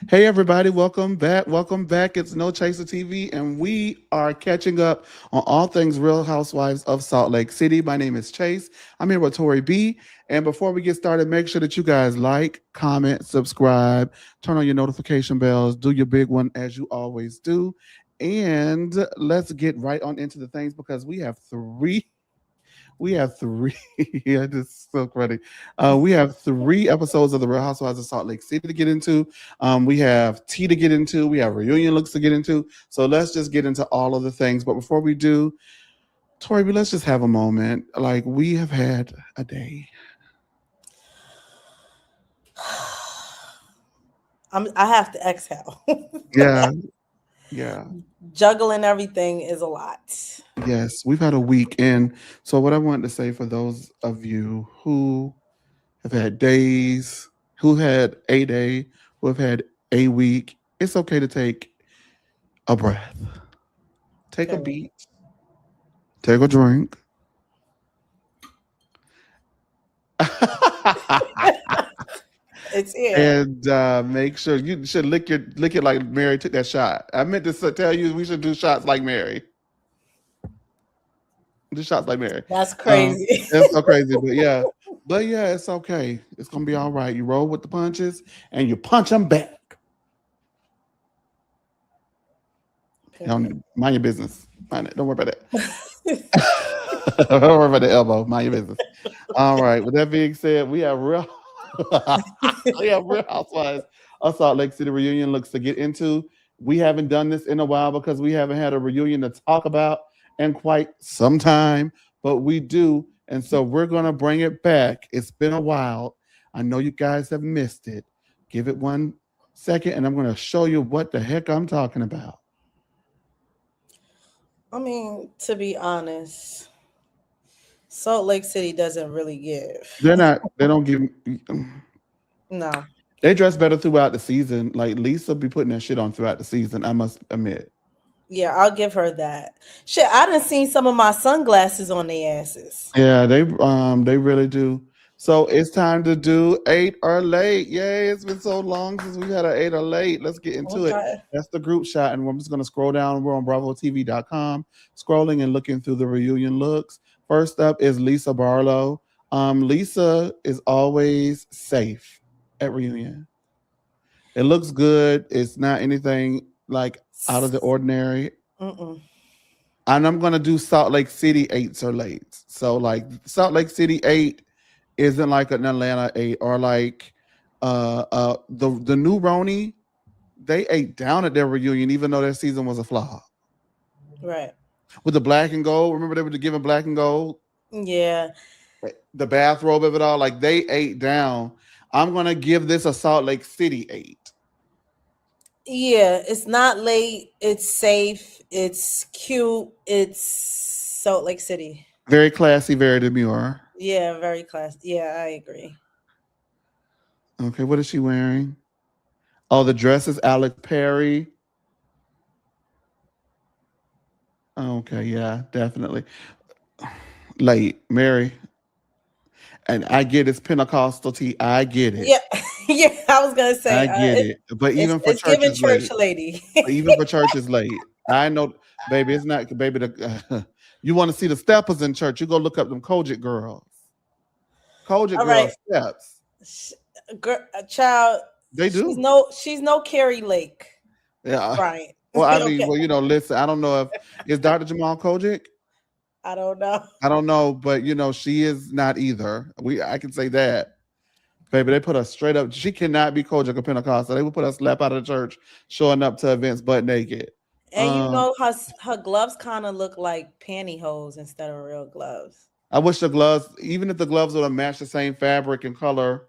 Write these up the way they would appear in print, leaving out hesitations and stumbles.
Hey everybody, welcome back. Welcome back. It's No Chaser TV, and we are catching up on all things Real Housewives of Salt Lake City. My name is Chase. I'm here with Tori B. And before we get started, make sure that you guys like, comment, subscribe, turn on your notification bells, do your big one as you always do. And let's get right on into the things because we have three. Yeah, this is so funny. We have three episodes of the Real Housewives of Salt Lake City to get into. We have tea to get into. We have reunion looks to get into. So let's just get into all of the things. But before we do, Tori, let's just have a moment. Like we have had a day. I have to exhale. Yeah, yeah, Juggling everything is a lot. yes. We've had a week, and so what I wanted to say for those of you who have had days, who had a day, who have had a week, it's okay to take a breath. Take a Period. beat, take a drink. It's here. And make sure you should lick it like Mary took that shot. I meant to tell you we should do shots like Mary. Do shots like Mary. That's crazy. It's so crazy, but yeah, it's okay. It's gonna be all right. You roll with the punches and you punch them back. Period. Mind your business. Mind it. Don't worry about that. Don't worry about the elbow. Mind your business. All right. With that being said, we have real we have Real Housewives of Salt Lake City reunion looks to get into. We haven't done this in a while because we haven't had a reunion to talk about in quite some time, but we do. And so we're going to bring it back. It's been a while. I know you guys have missed it. Give it 1 second, and I'm going to show you what the heck I'm talking about. I mean, to be honest, Salt Lake City doesn't really give. They don't give, No. they dress better throughout the season. Like Lisa be putting that shit on throughout the season, I must admit. Yeah, I'll give her that. Shit, I done seen some of my sunglasses on their asses. Yeah, they really do. So it's time to do eight or late. Yay, it's been so long since we've had an eight or late. Let's get into it. Okay. That's the group shot, and I'm just gonna scroll down. We're on BravoTV.com, scrolling and looking through the reunion looks. First up is Lisa Barlow. Lisa is always safe at reunion. It looks good. It's not anything like out of the ordinary. Mm-mm. And I'm gonna do Salt Lake City eights or late. So like Salt Lake City eight isn't like an Atlanta eight or like the new Roni. They ate down at their reunion, even though their season was a flop. Right. With the black and gold, remember they were giving black and gold, Yeah. the bathrobe of it all. Like they ate down. I'm gonna give this a Salt Lake City eight. Yeah, it's not late. It's safe. It's cute. It's Salt Lake City. Very classy, very demure. Yeah, very class. Yeah, I agree. Okay, what is she wearing? Oh, the dress is Alex Perry. Okay, yeah, definitely. Late, Mary. And I get it's Pentecostal tea. I get it. Yeah, yeah. I was gonna say I get it. But even for it's church giving is late. church lady. Even for church is late. I know, baby, it's not, baby, you want to see the steppers in church, you go look up them Kojic girls. Kojic All right, girls steps. child. They do. She's no Carrie Lake. Yeah. Right. Well, I mean, Okay. well, listen, I don't know if, is Dr. Jamal Kojic? I don't know. I don't know, but she is not either. I can say that. Baby, they put her straight up. She cannot be Kojic or Pentecostal. They would put her slap out of the church, showing up to events butt naked. And her gloves kind of look like pantyhose instead of real gloves. I wish the gloves, even if the gloves would have matched the same fabric and color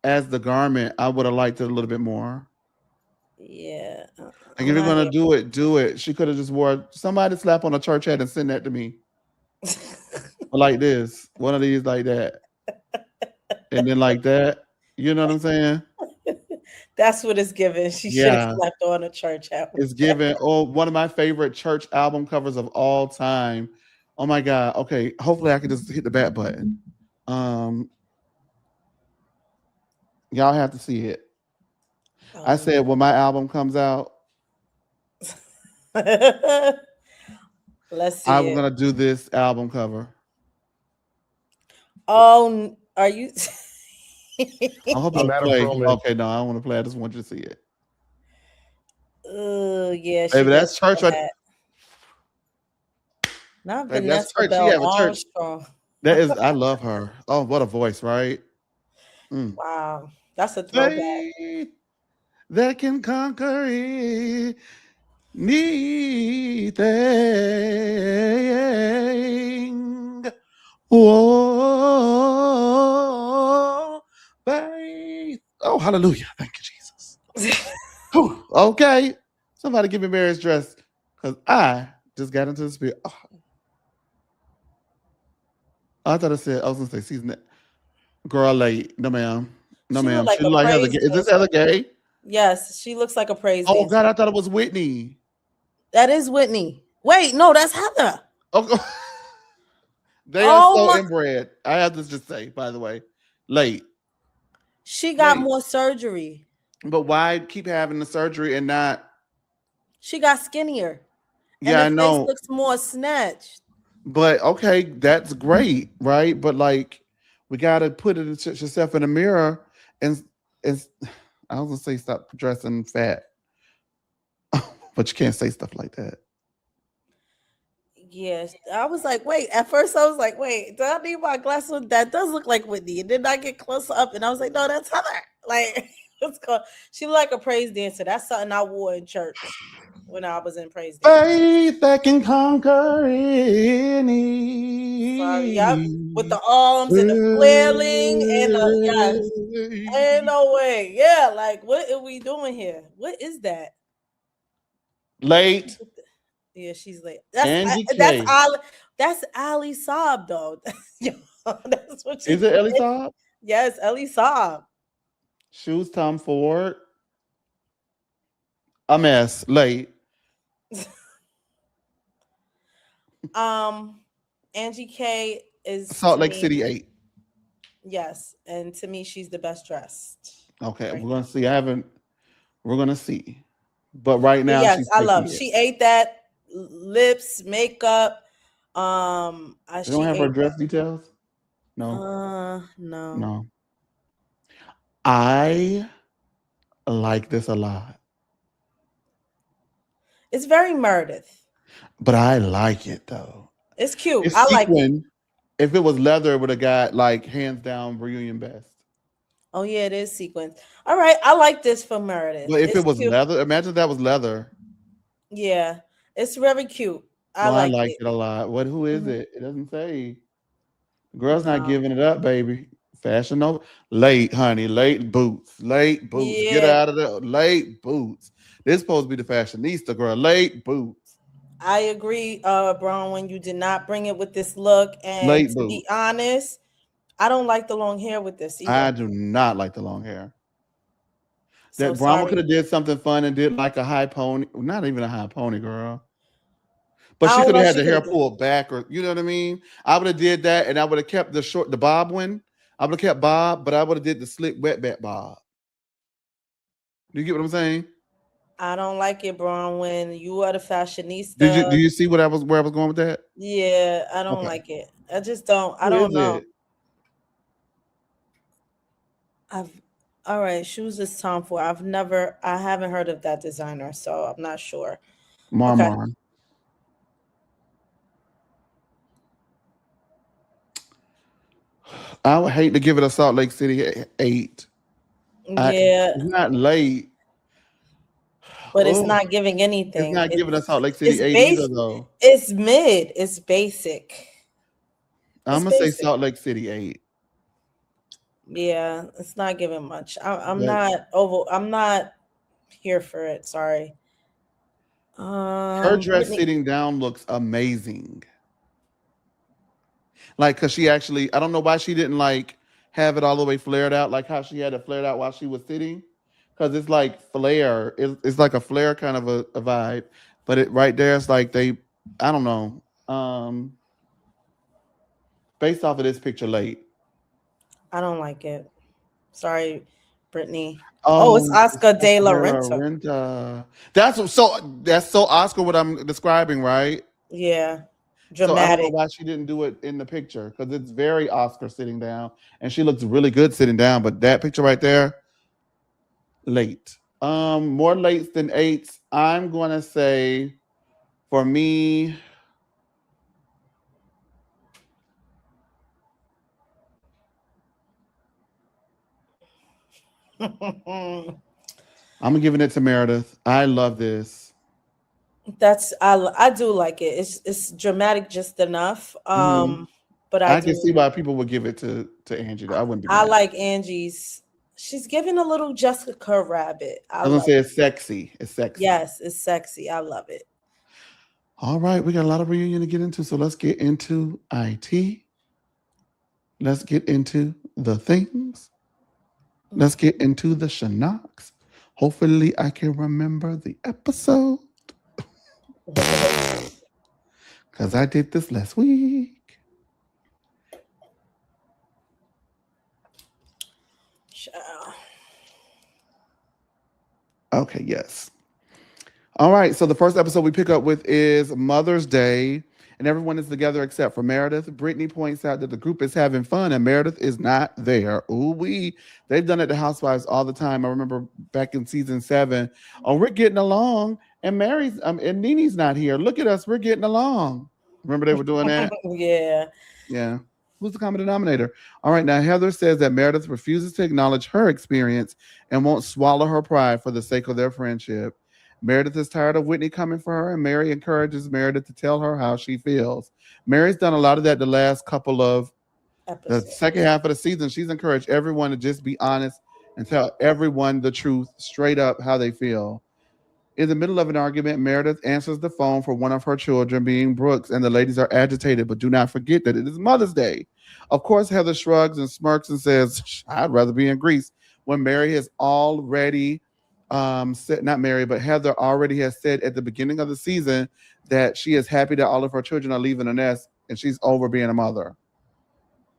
as the garment, I would have liked it a little bit more. Yeah. Like if you're gonna do it, do it. She could have just wore somebody slap on a church hat and send that to me. Like this. One of these like that. And then like that. You know what I'm saying? That's what it's given. She should have Yeah. slept on a church hat. It's given one of my favorite church album covers of all time. Oh my God. Okay. Hopefully I can just hit the back button. Y'all have to see it. I Um, said when my album comes out, let's see I'm it. gonna do this album cover. Oh, are you? I hope you Oh, don't let him play. troll it. Okay, no, I don't want to play. I just want you to see it. Oh, yeah, she Baby, does that's have church a right. hat. Not Baby, that's Vanessa church. She Bell have a church. Armstrong. That is, I love her. Oh, what a voice, right? Mm. Wow, that's a throwback. Faith that can conquer anything. Whoa, faith. Oh, hallelujah. Thank you, Jesus. Whew. Okay. Somebody give me Mary's dress because I just got into the spirit. Oh, I thought I said, I was going to say season it. Girl late. No, ma'am. No, She looked ma'am. like She a look like Heather. praise Gay. Is this dancer. Heather Gay? Yes, she looks like a praise Oh, dancer. God. I thought it was Whitney. That is Whitney. Wait, no, that's Heather. Oh, they are Oh so my, inbred. I have to just say, by the way, late. she got Wait, more surgery. but why keep having the surgery and not? She got skinnier, and Yeah, the I face know. looks more snatched. But okay, that's great, right? But like, we got to put yourself in the mirror and, and I was gonna say stop dressing fat, but you can't say stuff like that. Yes, I was like, wait. At first, I was like, wait, do I need my glasses on? That does look like Whitney. And then I get closer up, and I was like, no, that's Heather. Like, it's called. She looked like a praise dancer. That's something I wore in church when I was in praise dance. Faith that can conquer Sorry, yep, any. with the arms and the flailing and the yes, ain't no way. Yeah, like what are we doing here? What is that? Late Yeah, she's late. Angie That's K. Ali. That's Ali Saab though. Yo, that's what she Is it Ellie did. Saab? Yes, Ali Saab. Shoes Tom Ford. A mess. Late. Um, Angie K is Salt to Lake me, City 8. yes, and to me, she's the best dressed Okay, right we're now. gonna see. I haven't. We're gonna see. But right But now, yes, she's I taking love. it. She ate that lips, makeup. They don't She have her ate that. dress details. No, No, no. I like this a lot, it's very Meredith. but I like it though. It's cute. It's I like it. sequin. If it was leather, it would have got like hands down reunion best. Oh yeah, it is sequence. All right, I like this for Meredith. But if it It's was cute. leather, imagine that was leather. Yeah, it's very cute. I No, I like like it. it a lot. What? Who is Mhm. it? It doesn't say. The girl's not No. giving it up, baby. Fashion over. Late, honey. Late boots. Late boots. Get Yeah, out of there. Late boots. This supposed to be the fashionista girl. Late boots. I agree, Bronwyn. You did not bring it with this look, and Late to be boots. honest, I don't like the long hair with this I either. do not like the long hair. So That Brahma could sorry. have did something fun and did like a high pony. Not even a high pony, girl. But I she don't could know. have had She the could hair have did. pulled back, or you know what I mean. I would have did that, and I would have kept the bob one. I would have kept bob, but I would have did the slick wet back bob. Do you get what I'm saying? I don't like it, Bronwyn. You are the Did you fashionista. do you see what I was where I was going with that? Yeah, I don't Okay. like it. I just don't. I Who don't is know. it? I've all right. Shoes is Tom Ford. I haven't heard of that designer, so I'm not sure. Okay. Marmar. I would hate to give it a Salt Lake City 8. Yeah, It's not late. but it's Oh, not giving it's anything. not giving us Salt Lake City It's 8 either base. though. It's mid. It's basic. I'm It's gonna say basic. Salt Lake City 8. Yeah, it's not giving much. I'm But not over. I'm not here for it. Sorry. her dress Brittany. sitting down looks amazing. Like, cause she actually, I don't know why she didn't like have it all the way flared out, like how she had it flared out while she was sitting. Cause it's like flare. It's like a flare kind of a vibe. But it right there, it's like they, I don't know. Based off of this picture late. I don't like it. Sorry, Brittany. Oh, it's Oh, Oscar de Oscar la de la Renta. Renta. That's so Oscar what I'm describing, right? Yeah. So I don't know Dramatic. why she didn't do it in the picture because it's very Oscar sitting down, and she looks really good sitting down. But that picture right there, late. More lates than eights. I'm gonna say for me, I'm giving it to Meredith. I love this. I do like it. It's dramatic just enough. Hmm. But I I can do see why people would give it to Angie. Though. I wouldn't be I mad. like Angie's. She's giving a little Jessica Rabbit. I I was gonna love say it. it's sexy. It's sexy. Yes, it's sexy. I love it. All right, we got a lot of reunion to get into, so let's get into IT. Let's get into the things. Let's get into the Shannox. Hopefully, I can remember the episode because I did this last week. Child. Okay, yes. All right, so the first episode we pick up with is Mother's Day, and everyone is together except for Meredith. Brittany points out that the group is having fun, and Meredith is not there. Ooh, they've done it to Housewives all the time. I remember back in season 7. Oh, we're getting along, and and Nene's not here. Look at us, we're getting along. Remember they were doing that? Yeah. Yeah. Who's the common denominator? All right, now Heather says that Meredith refuses to acknowledge her experience and won't swallow her pride for the sake of their friendship. Meredith is tired of Whitney coming for her, and Mary encourages Meredith to tell her how she feels. Mary's done a lot of that the second Episodes. half of the season. She's encouraged everyone to just be honest and tell everyone the truth straight up how they feel. In the middle of an argument, Meredith answers the phone for one of her children, being Brooks, and the ladies are agitated, but do not forget that it is Mother's Day. Of course, Heather shrugs and smirks and says, I'd rather be in Greece. When Mary has already said, not Mary, but Heather already has said at the beginning of the season that she is happy that all of her children are leaving the nest and she's over being a mother.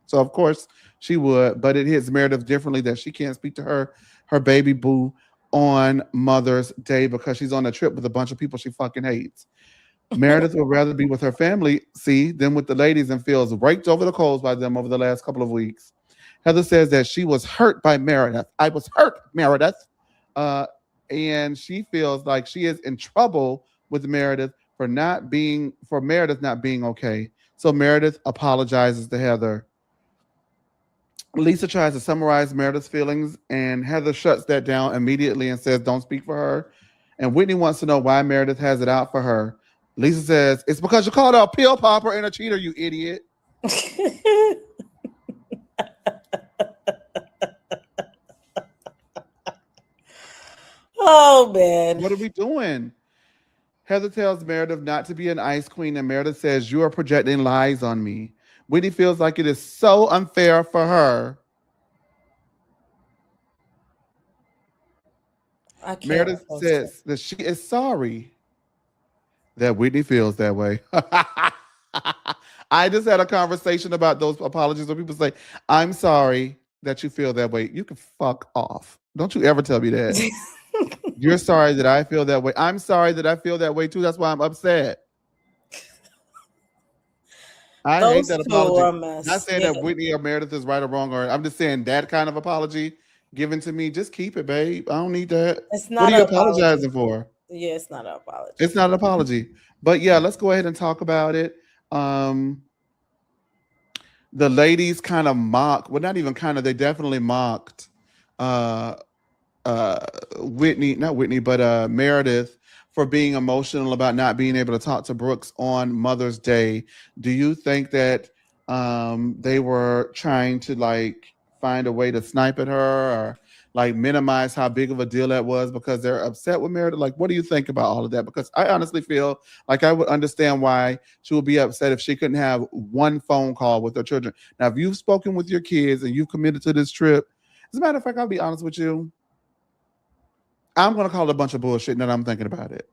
So of course she would, but it hits Meredith differently that she can't speak to her baby boo on Mother's Day because she's on a trip with a bunch of people she fucking hates. Meredith would rather be with her family, see, than with the ladies and feels raked over the coals by them over the last couple of weeks. Heather says that she was hurt by Meredith. I was hurt, Meredith. Uh, and she feels like she is in trouble with Meredith for Meredith not being okay. So Meredith apologizes to Heather. Lisa tries to summarize Meredith's feelings, and Heather shuts that down immediately and says, Don't speak for her. And Whitney wants to know why Meredith has it out for her. Lisa says, It's because you called her a pill popper and a cheater, you idiot. Oh man. What are we doing? Heather tells Meredith not to be an ice queen, and Meredith says, You are projecting lies on me. Whitney feels like it is so unfair for her. I can't Meredith with those two. says that she is sorry that Whitney feels that way. I just had a conversation about those apologies where people say, I'm sorry that you feel that way. You can fuck off. Don't you ever tell me that. You're sorry that I feel that way. I'm sorry that I feel that way too. That's why I'm upset. I hate Those that two are apology. a Not mess. saying Yeah. that Whitney or Meredith is right or wrong, or I'm just saying that kind of apology given to me. Just keep it, babe. I don't need that. It's What not are you an apology. apologizing for? Yeah, it's not an apology. It's not an apology. But yeah, let's go ahead and talk about it. Um, the ladies kind of mock, well, not even kind of, they definitely mocked uh uh Whitney, not Whitney, but Meredith for being emotional about not being able to talk to Brooks on Mother's Day. Do you think that they were trying to like find a way to snipe at her or like minimize how big of a deal that was because they're upset with Meredith? Like, what do you think about all of that? Because I honestly feel like I would understand why she would be upset if she couldn't have one phone call with her children. Now, if you've spoken with your kids and you've committed to this trip, as a matter of fact, I'll be honest with you, I'm gonna call it a bunch of bullshit now that I'm thinking about it.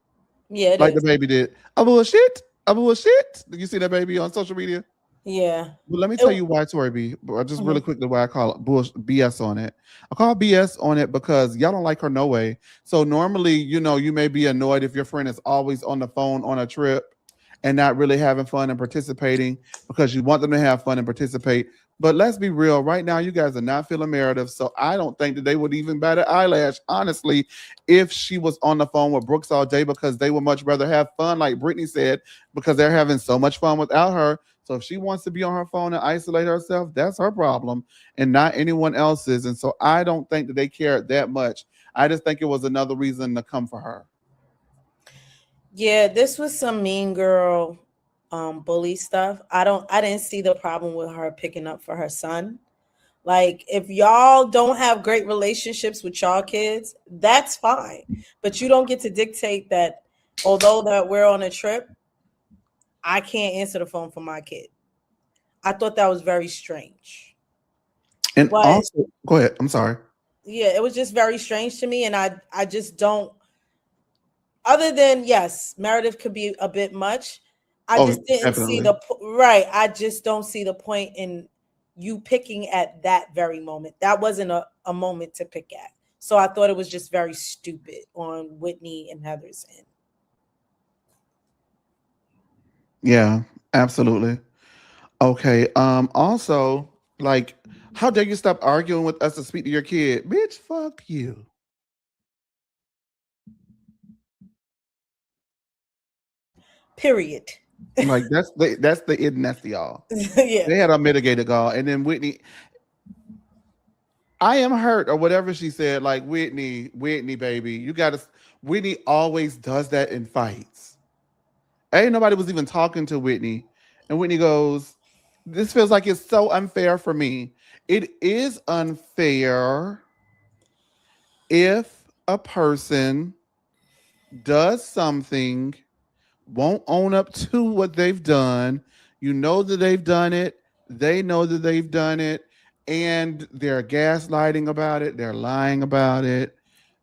Yeah, it Like the is. baby did. A bullshit. A bullshit. Did you see that baby on social media? Yeah. Well, let me tell It, you why, Tori B. Just really mhm. quickly, why I call it BS on it. I call BS on it because y'all don't like her no way. So normally, you may be annoyed if your friend is always on the phone on a trip and not really having fun and participating because you want them to have fun and participate. But let's be real, right now, you guys are not feeling Meredith. So I don't think that they would even bat an eyelash, honestly, if she was on the phone with Brooks all day because they would much rather have fun, like Brittany said, because they're having so much fun without her. So if she wants to be on her phone and isolate herself, that's her problem and not anyone else's. And so I don't think that they cared that much. I just think it was another reason to come for her. Yeah, this was some mean girl bully stuff. I didn't see the problem with her picking up for her son. Like, if y'all don't have great relationships with y'all kids, that's fine. But you don't get to dictate that, although that we're on a trip, I can't answer the phone for my kid. I thought that was very strange. And But also, go ahead. I'm sorry. yeah, it was just very strange to me, and I just don't, other than, yes, Meredith could be a bit much. I Oh, just didn't see definitely. the right. I just don't see the point in you picking at that very moment. That wasn't a moment to pick at. So I thought it was just very stupid on Whitney and Heather's end. Yeah, absolutely. Okay. Also, like, how dare you stop arguing with us to speak to your kid? Bitch, fuck you. Period. Like that's the it and that's the all. Yeah. They had a mitigated gall. And then Whitney, I am hurt or whatever she said. Like Whitney, baby, you gotta. Whitney always does that in fights. Ain't nobody was even talking to Whitney, and Whitney goes, "This feels like it's so unfair for me. It is unfair if a person does something, won't own up to what they've done. You know that they've done it. They know that they've done it. And they're gaslighting about it. They're lying about it.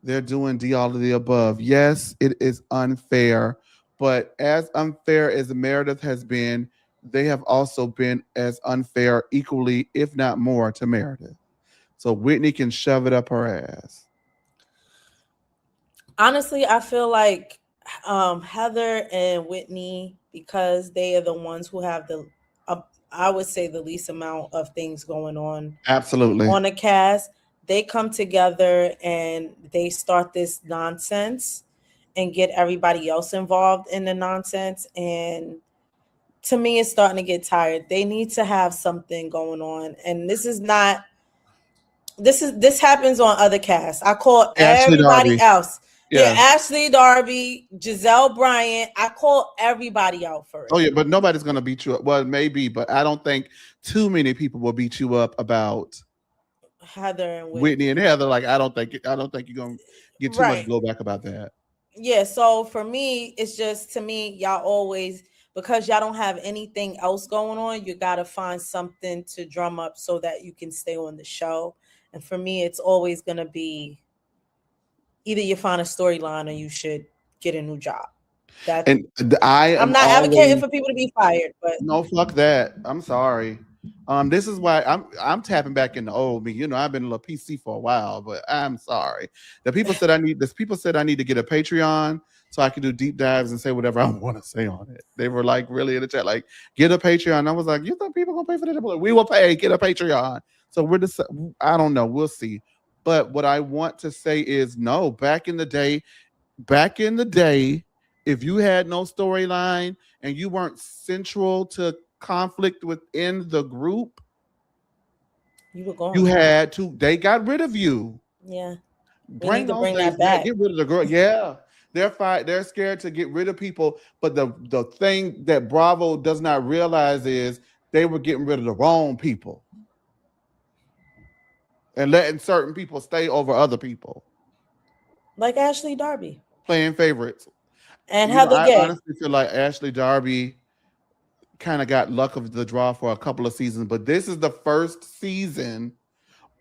They're doing all of the above. Yes, it is unfair. But as unfair as Meredith has been, they have also been as unfair, equally, if not more, to Meredith. So Whitney can shove it up her ass. Honestly, I feel like Heather and Whitney, because they are the ones who have uh, I would say, the least amount of things going Absolutely. on a cast, they come together and they start this nonsense and get everybody else involved in the nonsense. And to me, it's starting to get tired. They need to have something going on. And this happens on other casts. I call Ashley everybody Darby. else. Yeah, Yeah. Ashley Darby, Giselle Bryant. I call everybody out for Oh it. yeah, but nobody's gonna beat you up. Well, maybe, but I don't think too many people will beat you up about Heather and Whitney Whitney. and Heather. Like I don't think you're gonna get too much Right. blowback about that. Yeah, so for me, it's just, to me, y'all always, because y'all don't have anything else going on, you got to find something to drum up so that you can stay on the show. And for me, it's always going to be either you find a storyline or you should get a new job. That And I I'm am not advocating always for people to be fired, but no, fuck that. I'm sorry. This is why I'm tapping back in the old me. I've been a little PC for a while, but I'm sorry. People said I need to get a Patreon so I can do deep dives and say whatever I want to say on it. They were like really in the chat, like, get a Patreon. I was like, you think people gonna pay for that? Like, we will pay, get a Patreon. So we're just I don't know. We'll see. But what I want to say is no, back in the day, if you had no storyline and you weren't central to conflict within the group, you were you gone. had to, they got rid of you. Yeah, we need Bring to those bring days that back. back. Get rid of the girl. Yeah. They're scared to get rid of people. But the thing that Bravo does not realize is they were getting rid of the wrong people and letting certain people stay over other people, Like Ashley Darby playing favorites. and Heather I Gay. honestly feel like Ashley Darby kind of got luck of the draw for a couple of seasons, but this is the first season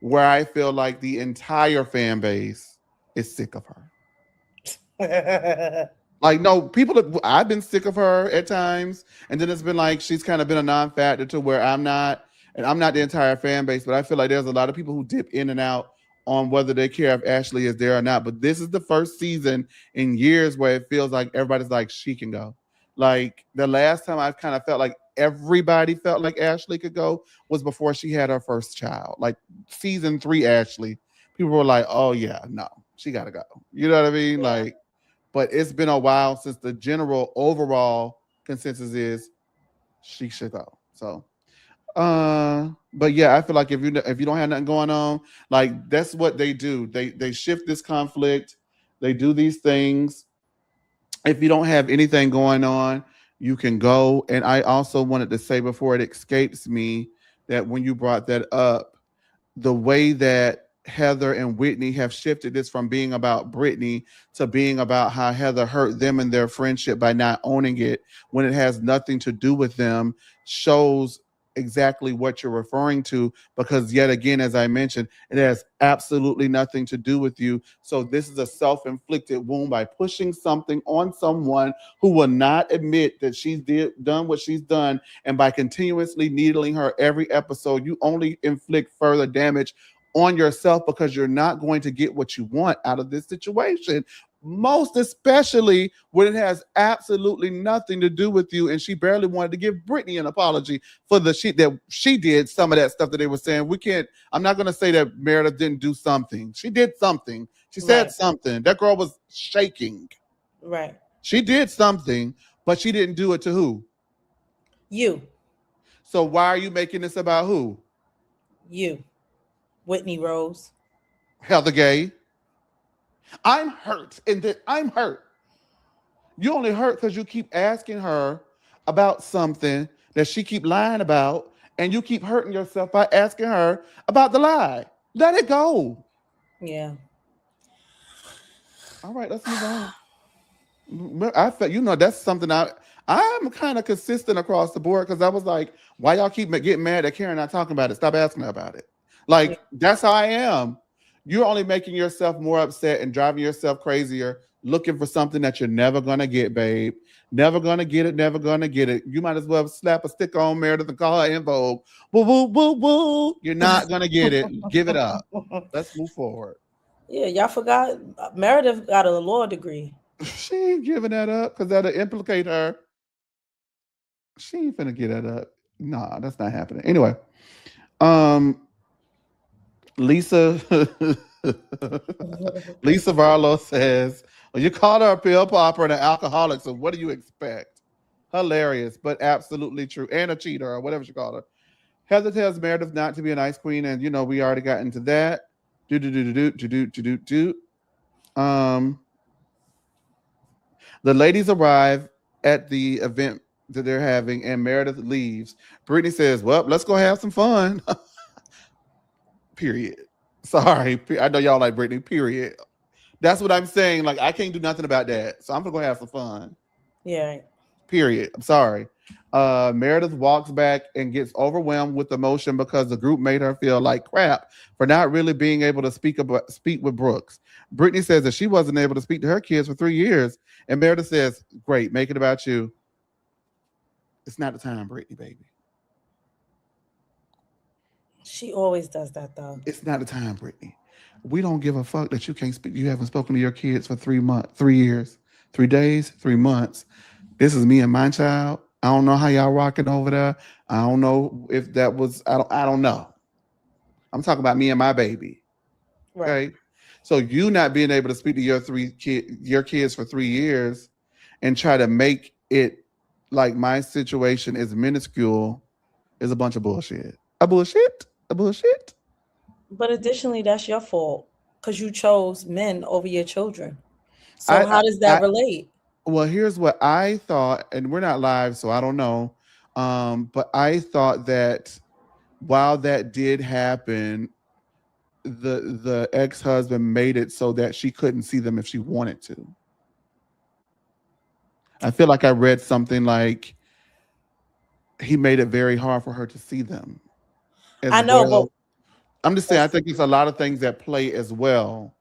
where I feel like the entire fan base is sick of her. Like, no, I've been sick of her at times, and then it's been like she's kind of been a non-factor to where I'm not, and I'm not the entire fan base, but I feel like there's a lot of people who dip in and out on whether they care if Ashley is there or not. But this is the first season in years where it feels like everybody's like she can go. Like the last time I kind of felt like everybody felt like Ashley could go was before she had her first child. Like season 3, Ashley, people were like, "Oh yeah, no, she got to go." You know what I mean? Yeah. Like, but it's been a while since the general overall consensus is she should go. So, but yeah, I feel like if you don't have nothing going on, like that's what they do. They shift this conflict. They do these things. If you don't have anything going on, you can go. And I also wanted to say before it escapes me that when you brought that up, the way that Heather and Whitney have shifted this from being about Brittany to being about how Heather hurt them in their friendship by not owning it when it has nothing to do with them shows exactly what you're referring to, because yet again, as I mentioned, it has absolutely nothing to do with you. So this is a self-inflicted wound by pushing something on someone who will not admit that done what she's done, and by continuously needling her every episode, you only inflict further damage on yourself because you're not going to get what you want out of this situation. Most especially when it has absolutely nothing to do with you. And she barely wanted to give Brittany an apology for the shit that she did, some of that stuff that they were saying. We can't, I'm not going to say that Meredith didn't do something. She did something. She said Right. something. That girl was shaking. Right. She did something, but she didn't do it to who? You. So why are you making this about who? You. Whitney Rose. Heather Gay. I'm hurt, and that I'm hurt. You only hurt because you keep asking her about something that she keep lying about, and you keep hurting yourself by asking her about the lie. Let it go. Yeah. All right, let's move on. I felt, that's something I'm kind of consistent across the board because I was like, why y'all keep getting mad at Karen not talking about it? Stop asking her about it. Yeah. Like that's how I am. You're only making yourself more upset and driving yourself crazier, looking for something that you're never gonna get, babe. Never gonna get it. Never gonna get it. You might as well slap a stick on Meredith and call her in Vogue. Woo woo woo woo. You're not gonna get it. Give it up. Let's move forward. Yeah, y'all forgot Meredith got a law degree. She ain't giving that up because that'll implicate her. She ain't finna get that up. Nah, that's not happening. Anyway, um, Lisa Lisa Varlo says, well, you called her a pill popper and an alcoholic, so what do you expect? Hilarious, but absolutely true. And a cheater or whatever she called her. Heather tells Meredith not to be an ice queen, and we already got into that. Do do do do do do do do do. The ladies arrive at the event that they're having, and Meredith leaves. Brittany says, well, let's go have some fun. Period. Sorry. I know y'all like Brittany. Period. That's what I'm saying. Like, I can't do nothing about that. So I'm going to go have some fun. Yeah. Period. I'm sorry. Meredith walks back and gets overwhelmed with emotion because the group made her feel like crap for not really being able to speak with Brooks. Brittany says that she wasn't able to speak to her kids for 3 years, and Meredith says, "Great, make it about you." It's not the time, Brittany, baby. She always does that though. It's not the time, Brittany. We don't give a fuck that you can't speak. You haven't spoken to your kids for 3 months, 3 years, 3 days, 3 months. This is me and my child. I don't know how y'all rocking over there. I don't know if that was. I don't know. I'm talking about me and my baby. Right. Okay. So you not being able to speak to your kids for 3 years, and try to make it like my situation is minuscule is a bunch of bullshit. A bullshit. A bullshit. But additionally, that's your fault because you chose men over your children. So I, how does that I relate? well, here's what I thought, and we're not live, so I don't know. But I thought that while that did happen, the ex-husband made it so that she couldn't see them if she wanted to. I feel like I read something like he made it very hard for her to see them as I know, but well. I'm just saying, I think there's a lot of things that play as well.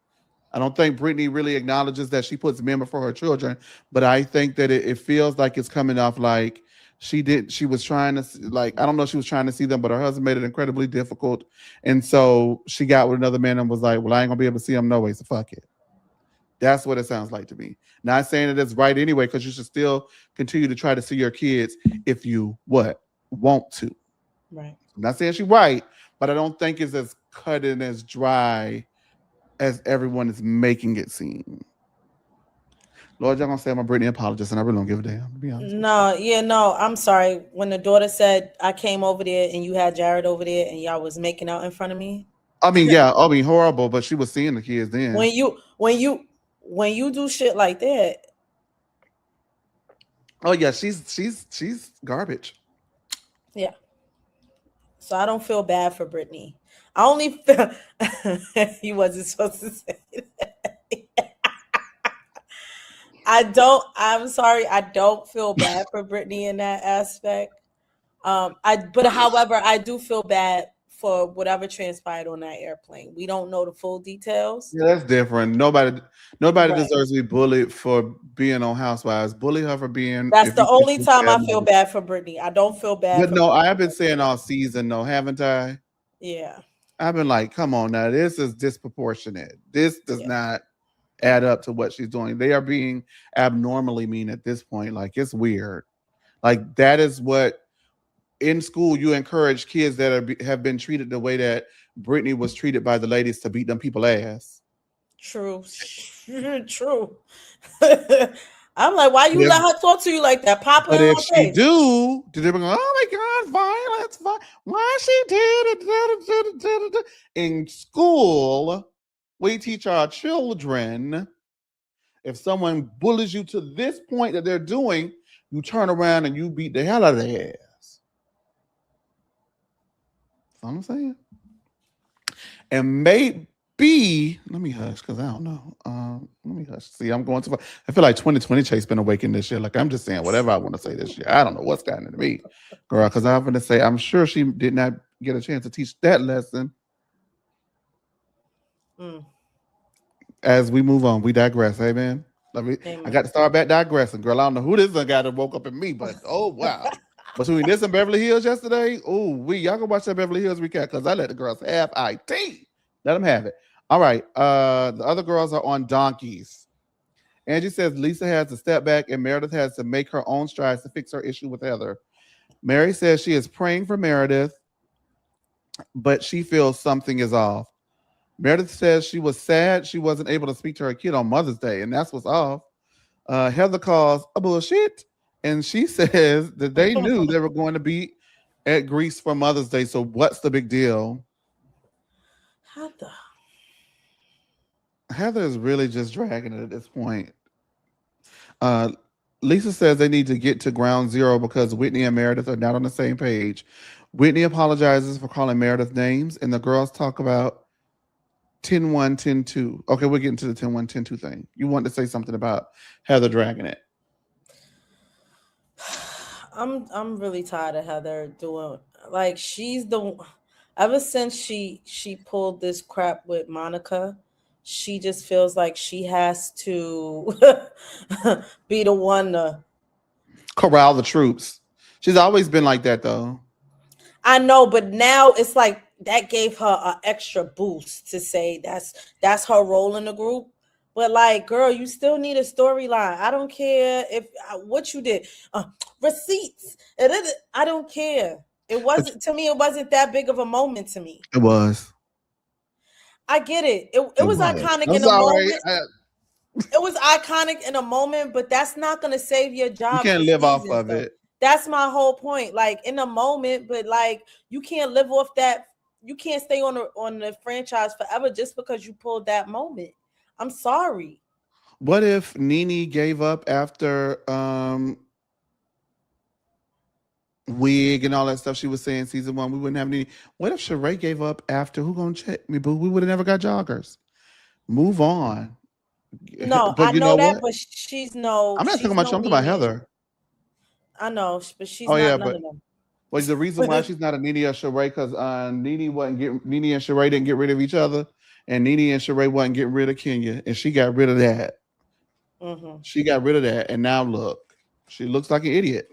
I don't think Brittany really acknowledges that she puts men before her children, but I think that it feels like it's coming off like she was trying to like, I don't know if she was trying to see them, but her husband made it incredibly difficult. And so she got with another man and was like, well, I ain't gonna be able to see him no way, so fuck it. That's what it sounds like to me. Not saying that it's right anyway, because you should still continue to try to see your kids if you what want to. Right. I'm not saying she's right, but I don't think it's as cut and as dry as everyone is making it seem. Lord, y'all gonna say I'm a Britney apologist, and I really don't give a damn, to be honest with you. No, yeah, no, I'm sorry. When the daughter said I came over there and you had Jared over there and y'all was making out in front of me. I mean, yeah, I mean, horrible, but she was seeing the kids then. When you do shit like that, Oh yeah, she's garbage. yeah. So I don't feel bad for Brittany. I only feel he wasn't supposed to say that. I'm sorry, I don't feel bad for Brittany in that aspect. But however, I do feel bad for whatever transpired on that airplane. We don't know the full details. Yeah, that's different. Nobody Right. deserves to be bullied for being on Housewives. Bully her for being That's if the you think only she's time I feel abnormal. bad for Brittany. I don't feel bad But for no, I Brittany have been for saying being. all season, though, haven't I? Yeah. I've been like, come on now, this is disproportionate. This does Yeah. not add up to what she's doing. They are being abnormally mean at this point. Like it's weird. Like that is what in school you encourage kids that have been treated the way that Brittany was treated by the ladies to beat them people ass. True. True. I'm like, why But you if, let her talk to you like that? Pop her but in if her she face. do, did they be going, oh my God, violence, why she did it? In school, we teach our children if someone bullies you to this point that they're doing, you turn around and you beat the hell out of their ass. That's all I'm saying. And maybe let me hush because I don't know. Let me hush. See, I'm going too far. I feel like 2020 Chase been awakened this year. Like I'm just saying whatever I want to say this year. I don't know what's gotten into me, girl. Because I'm going to say I'm sure she did not get a chance to teach that lesson. Mm, As we move on, we digress. Amen. I amen. got to start back digressing, girl. I don't know who this guy that woke up in me, but oh wow. Between this and Beverly Hills yesterday, oh, y'all can watch that Beverly Hills recap because I let the girls have IT. Let them have it. All right. The other girls are on donkeys. Angie says Lisa has to step back and Meredith has to make her own strides to fix her issue with Heather. Mary says she is praying for Meredith, but she feels something is off. Meredith says she was sad she wasn't able to speak to her kid on Mother's Day, and that's what's off. Heather calls a bullshit, and she says that they knew they were going to be at Greece for Mother's Day. So what's the big deal? How the Heather is really just dragging it at this point. Uh, Lisa says they need to get to ground zero because Whitney and Meredith are not on the same page. Whitney apologizes for calling Meredith names, and the girls talk about 10-1, 10-2. Okay, we're getting to the 10-1, 10-2 thing. You want to say something about Heather dragging it. I'm really tired of Heather doing like she's the ever since she pulled this crap with Monica, she just feels like she has to be the one to. Corral the troops. She's always been like that, though. I know, but now it's like that gave her an extra boost to say that's her role in the group. But like, girl, you still need a storyline. I don't care if what you did, receipts. I don't care. It But wasn't to me. It wasn't that big of a moment to me. it was. I get it. It It was was. iconic I'm in a sorry. moment. It was iconic in a moment, but that's not gonna save your You job can't for live off seasons, of though. it. That's my whole point. Like in a moment, but like you can't live off that. You can't stay on the franchise forever just because you pulled that moment. I'm sorry. What if Nene gave up after wig and all that stuff she was saying season one? We wouldn't have any. What if Sheree gave up after who gonna check me, boo? We would have never got joggers. Move on. No, I But you know know that, what? but I'm not talking she's about you. no I'm talking about Nene. Heather. I know, but she's Oh not yeah, none but of them. well, the reason why she's not a Nene or Sheree because Nene wasn't get Nene and Sheree didn't get rid of each other, and Nene and Sheree wasn't getting rid of Kenya, and she got rid of that. Mm-hmm. She got rid of that, and now look, she looks like an idiot.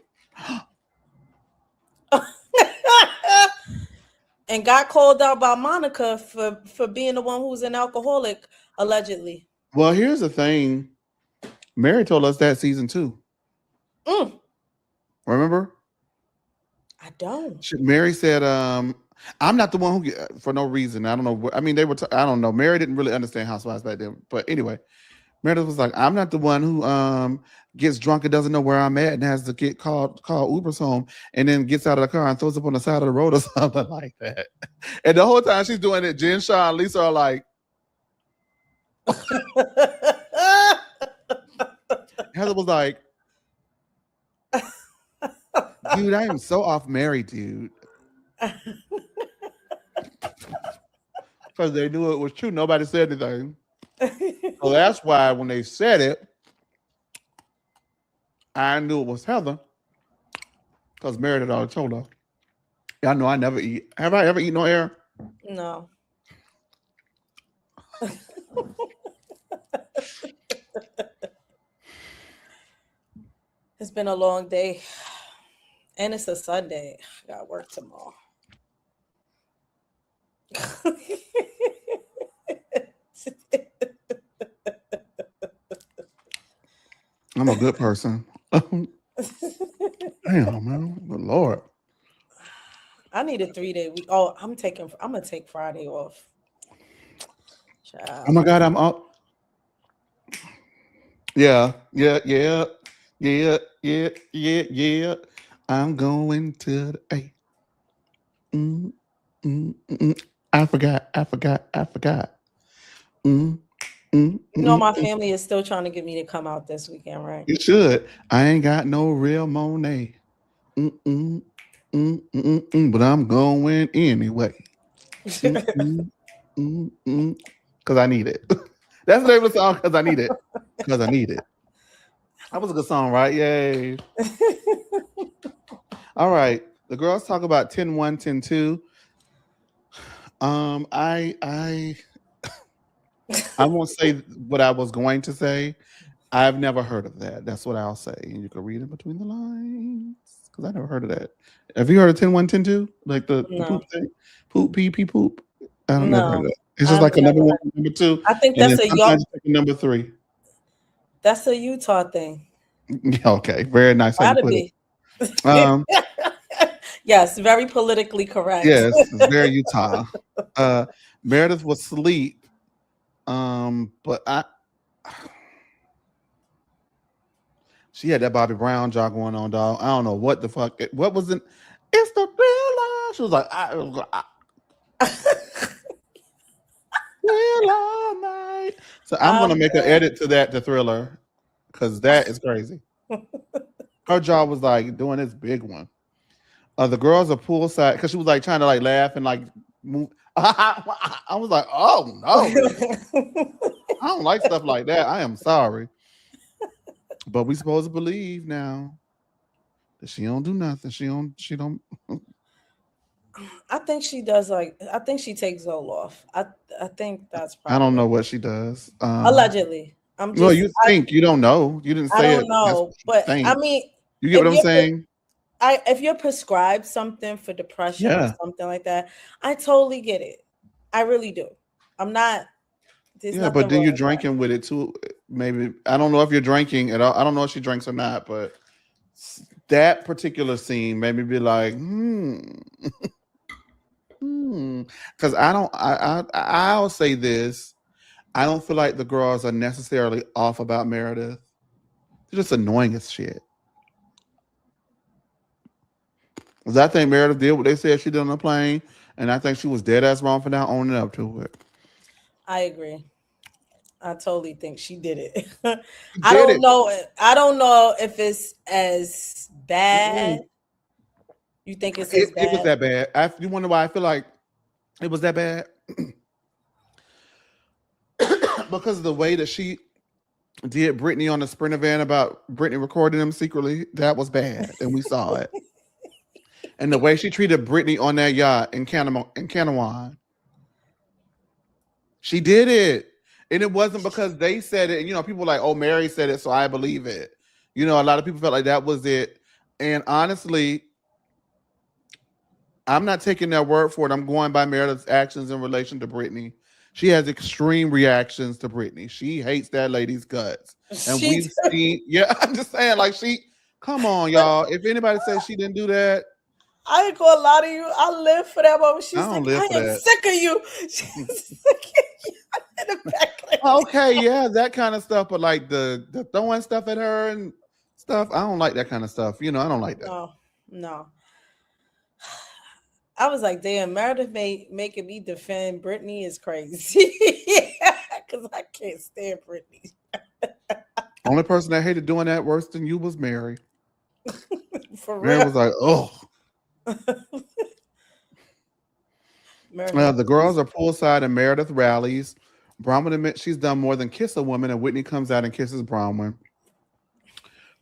And got called out by Monica for being the one who's an alcoholic, allegedly. Well, here's the thing. Mary told us that season 2. Mm, Remember? I don't. Mary said, I'm not the one who for no reason. I don't know. I mean, they were. I don't know. Mary didn't really understand Housewives back then. But anyway, Meredith was like, I'm not the one who gets drunk and doesn't know where I'm at and has to get call Ubers home and then gets out of the car and throws up on the side of the road or something like that. And the whole time she's doing it, Jen, Shaw, and Lisa are like, Heather was like, dude, I am so off Mary, dude. Because they knew it was true. Nobody said anything. So that's why when they said it, I knew it was Heather. Because Mary had already told her. Y'all know I never eat. Have I ever eaten on air? No. It's been a long day. And it's a Sunday. I got work tomorrow. I'm a good person. Damn, man. Good Lord. I need a 3-day week. Oh, I'm gonna take Friday off. Child. Oh my God, I'm up. Yeah. I'm going to the A. I forgot. You know my family is still trying to get me to come out this weekend, right? You should. I ain't got no real Monet. But I'm going anyway. Because I need it. That's the name of the song, because I need it. Because I need it. That was a good song, right? Yay. All right. The girls talk about 10-1, 10-2. I won't say what I was going to say. I've never heard of that. That's what I'll say. And you can read it between the lines. Because I never heard of that. Have you heard of 10-1, 10-2? Like the poop thing? Poop, pee, pee, poop. I've never heard of that. It's just like a number 1, number 2. I think that's a number 3. That's a Utah thing. Okay, very nice. Gotta be. Yes, very politically correct. Yes, very Utah. Meredith was asleep. But she had that Bobby Brown jaw going on, dog. I don't know what the fuck. What was it? It's the thriller. She was like, Thriller night. So I'm gonna make an edit to that, to Thriller, because that is crazy. Her jaw was like doing this big one. The girls are poolside because she was like trying to like laugh and like move. I was like, oh no, I don't like stuff like that. I am sorry, but we supposed to believe now that she don't do nothing. She don't. I think she does. I think she takes Zoloft. I think that's probably. I don't know what she does. Allegedly. I'm just. Well, you think you don't know. You didn't say it. I don't know, but I mean, you get what I'm saying. If you're prescribed something for depression or something like that, I totally get it. I really do. I'm not. Yeah, but then you're drinking with it too. Maybe I don't know if you're drinking at all. I don't know if she drinks or not, but that particular scene made me be like, because I'll say this. I don't feel like the girls are necessarily off about Meredith. They're just annoying as shit. Because I think Meredith did what they said she did on the plane, and I think she was dead ass wrong for not owning up to it. I agree. I totally think she did it. I don't know if it's as bad. You think it's as bad? It was that bad. You wonder why I feel like it was that bad? Because of the way that she did Brittany on the Sprinter van about Brittany recording them secretly. That was bad, and we saw it. And the way she treated Brittany on that yacht in Canawan. She did it. And it wasn't because they said it. And, people were like, oh, Mary said it, so I believe it. A lot of people felt like that was it. And honestly, I'm not taking their word for it. I'm going by Meredith's actions in relation to Brittany. She has extreme reactions to Brittany. She hates that lady's guts. And She we've do. seen, yeah, I'm just saying, like, come on, But y'all. If anybody says she didn't do that, I ain't gonna lie to you. I live for that moment. I She's don't like, live I for am that. sick of you. She's sick of you in the back. Okay, yeah, that kind of stuff, but like the throwing stuff at her and stuff, I don't like that kind of stuff. I don't like that. No, no. I was like, damn, Meredith making me defend Brittany is crazy. Because I can't stand Brittany. Only person that hated doing that worse than you was Mary. For Mary real. was like, oh. Meredith The girls are poolside and Meredith rallies. Bronwyn admits she's done more than kiss a woman, and Whitney comes out and kisses Bronwyn.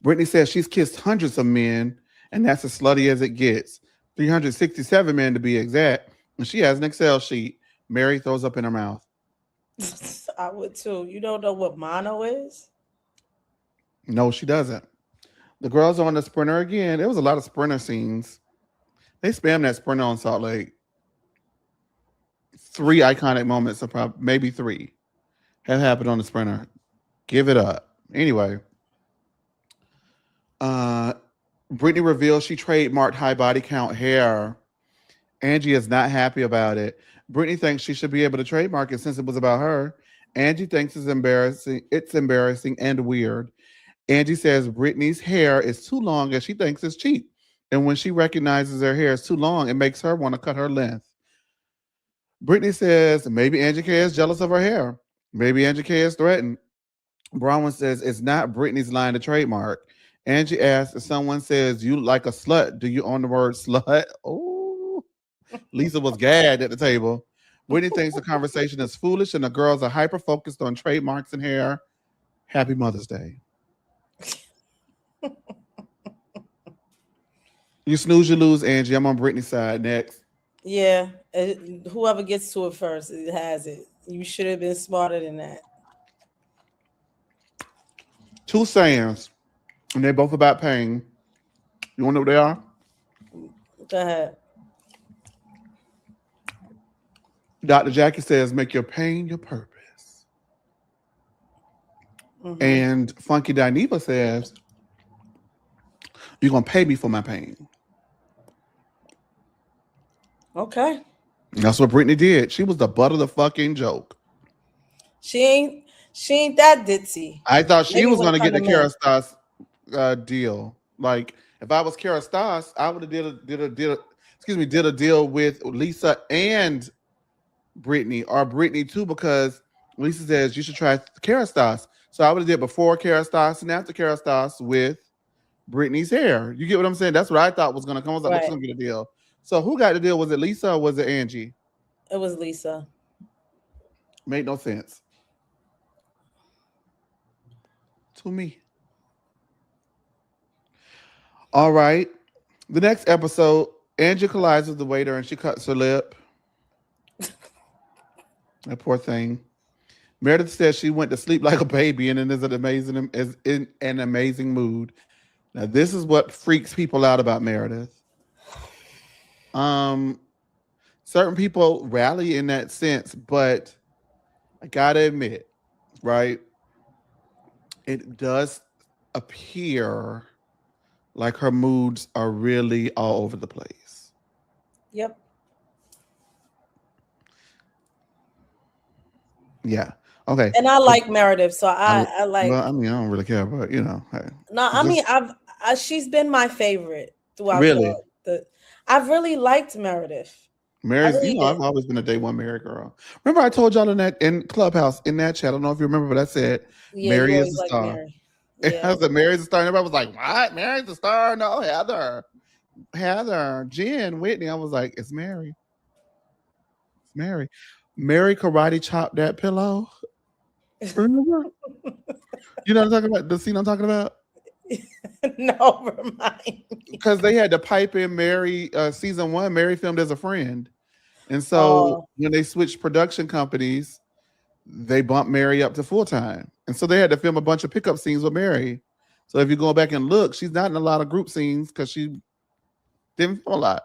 Brittany says she's kissed hundreds of men, and that's as slutty as it gets. 367 men to be exact. And she has an Excel sheet. Mary throws up in her mouth. I would too. You don't know what mono is? No, she doesn't. The girls are on the sprinter again. There was a lot of sprinter scenes. They spammed that sprinter on Salt Lake. 3 iconic moments, of maybe 3, have happened on the sprinter. Give it up. Anyway, Brittany reveals she trademarked high body count hair. Angie is not happy about it. Brittany thinks she should be able to trademark it since it was about her. Angie thinks it's embarrassing. It's embarrassing and weird. Angie says Brittany's hair is too long and she thinks it's cheap. And when she recognizes her hair is too long, it makes her want to cut her length. Brittany says maybe Angie K is jealous of her hair. Maybe Angie K is threatened. Bronwyn says it's not Brittany's line to trademark. Angie asks if someone says you like a slut, do you own the word slut? Oh, Lisa was gagged at the table. Whitney thinks the conversation is foolish and the girls are hyper focused on trademarks and hair. Happy Mother's Day. You snooze, you lose, Angie. I'm on Brittany's side. Next. Yeah. Whoever gets to it first, it has it. You should have been smarter than that. 2 sayings, and they're both about pain. You want to know what they are? Go ahead. Dr. Jackie says, make your pain your purpose. Mm-hmm. And Funky Dineva says, you're going to pay me for my pain. Okay. That's what Brittany did. She was the butt of the fucking joke. She ain't that ditzy. I thought she was going to get the Kerastase deal. Like, if I was Kerastase, I would have did a deal with Lisa and Brittany, or Brittany too, because Lisa says you should try Kerastase. So I would have did before Kerastase and after Kerastase with Brittany's hair. You get what I'm saying? That's what I thought was going to come. I was like, right. Going to get a deal. So who got the deal? Was it Lisa or was it Angie? It was Lisa. Made no sense to me. All right. The next episode, Angie collides with the waiter and she cuts her lip. That poor thing. Meredith says she went to sleep like a baby and is in an amazing mood. Now, this is what freaks people out about Meredith. Certain people rally in that sense, but I gotta admit, right? It does appear like her moods are really all over the place. Yep. Yeah. Okay. And I like Meredith, so I like. Well, I mean, I don't really care, but hey. No, I mean, she's been my favorite throughout. Really? I've really liked Meredith. Really I've always been a day one Mary girl. Remember, I told y'all in Clubhouse in that chat. I don't know if you remember, but I said Mary is the star. Mary. Yeah. I said Mary's the star. And everybody was like, "What? Mary's the star? No, Heather, Jen, Whitney." I was like, "It's Mary. It's Mary." Mary karate chopped that pillow. Remember? You know what I'm talking about? The scene I'm talking about? No, remind me. Because they had to pipe in Mary, season 1, Mary filmed as a friend. And so when they switched production companies, they bumped Mary up to full time, and so they had to film a bunch of pickup scenes with Mary. So if you go back and look, she's not in a lot of group scenes because she didn't film a lot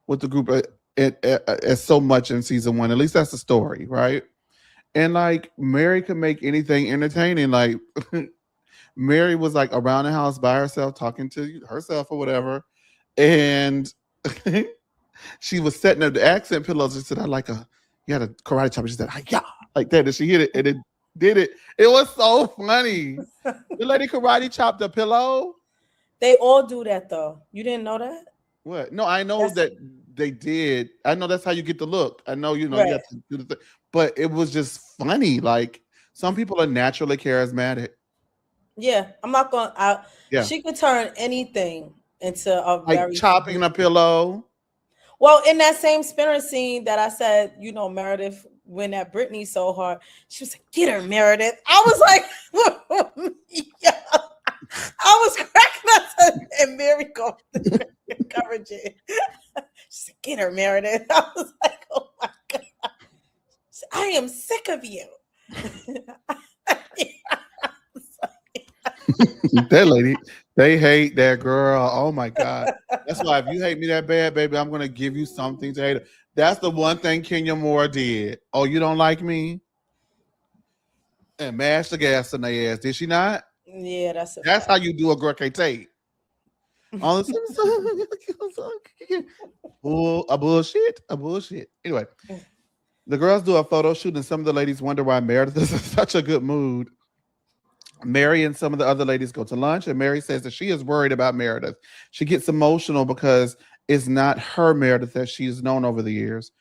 with the group as so much in season one. At least that's the story, right? And like Mary could make anything entertaining. Like Mary was like around the house by herself, talking to herself or whatever, and she was setting up the accent pillows. She said, "I like a, you had a karate chop." She said, "Yeah," like that, and she hit it, and it did it. It was so funny. The lady karate chopped the pillow. They all do that though. You didn't know that? What? No, I know That's that they did. I know that's how you get the look. I know you right. have to do the thing, but it was just funny. Like some people are naturally charismatic. Yeah, I'm not gonna. Yeah, She could turn anything into a like very chopping funny. a pillow. Well, in that same spinner scene that I said, Meredith went at Brittany so hard, she was like, "Get her, Meredith." I was like, yeah. I was cracking up, and Mary go encourage it. She said, "Get her, Meredith." I was like, "Oh my god, I am sick of you." That lady, they hate that girl. Oh my god. That's why if you hate me that bad, baby, I'm gonna give you something to hate. That's the one thing Kenya Moore did. Oh, you don't like me? And mash the gas in their ass. Did she not? Yeah, that's a That's how fact. you do a girl can't take. All this a bullshit. A bullshit. Anyway, the girls do a photo shoot, and some of the ladies wonder why Meredith is in such a good mood. Mary and some of the other ladies go to lunch, and Mary says that she is worried about Meredith. She gets emotional because it's not her Meredith that she's known over the years.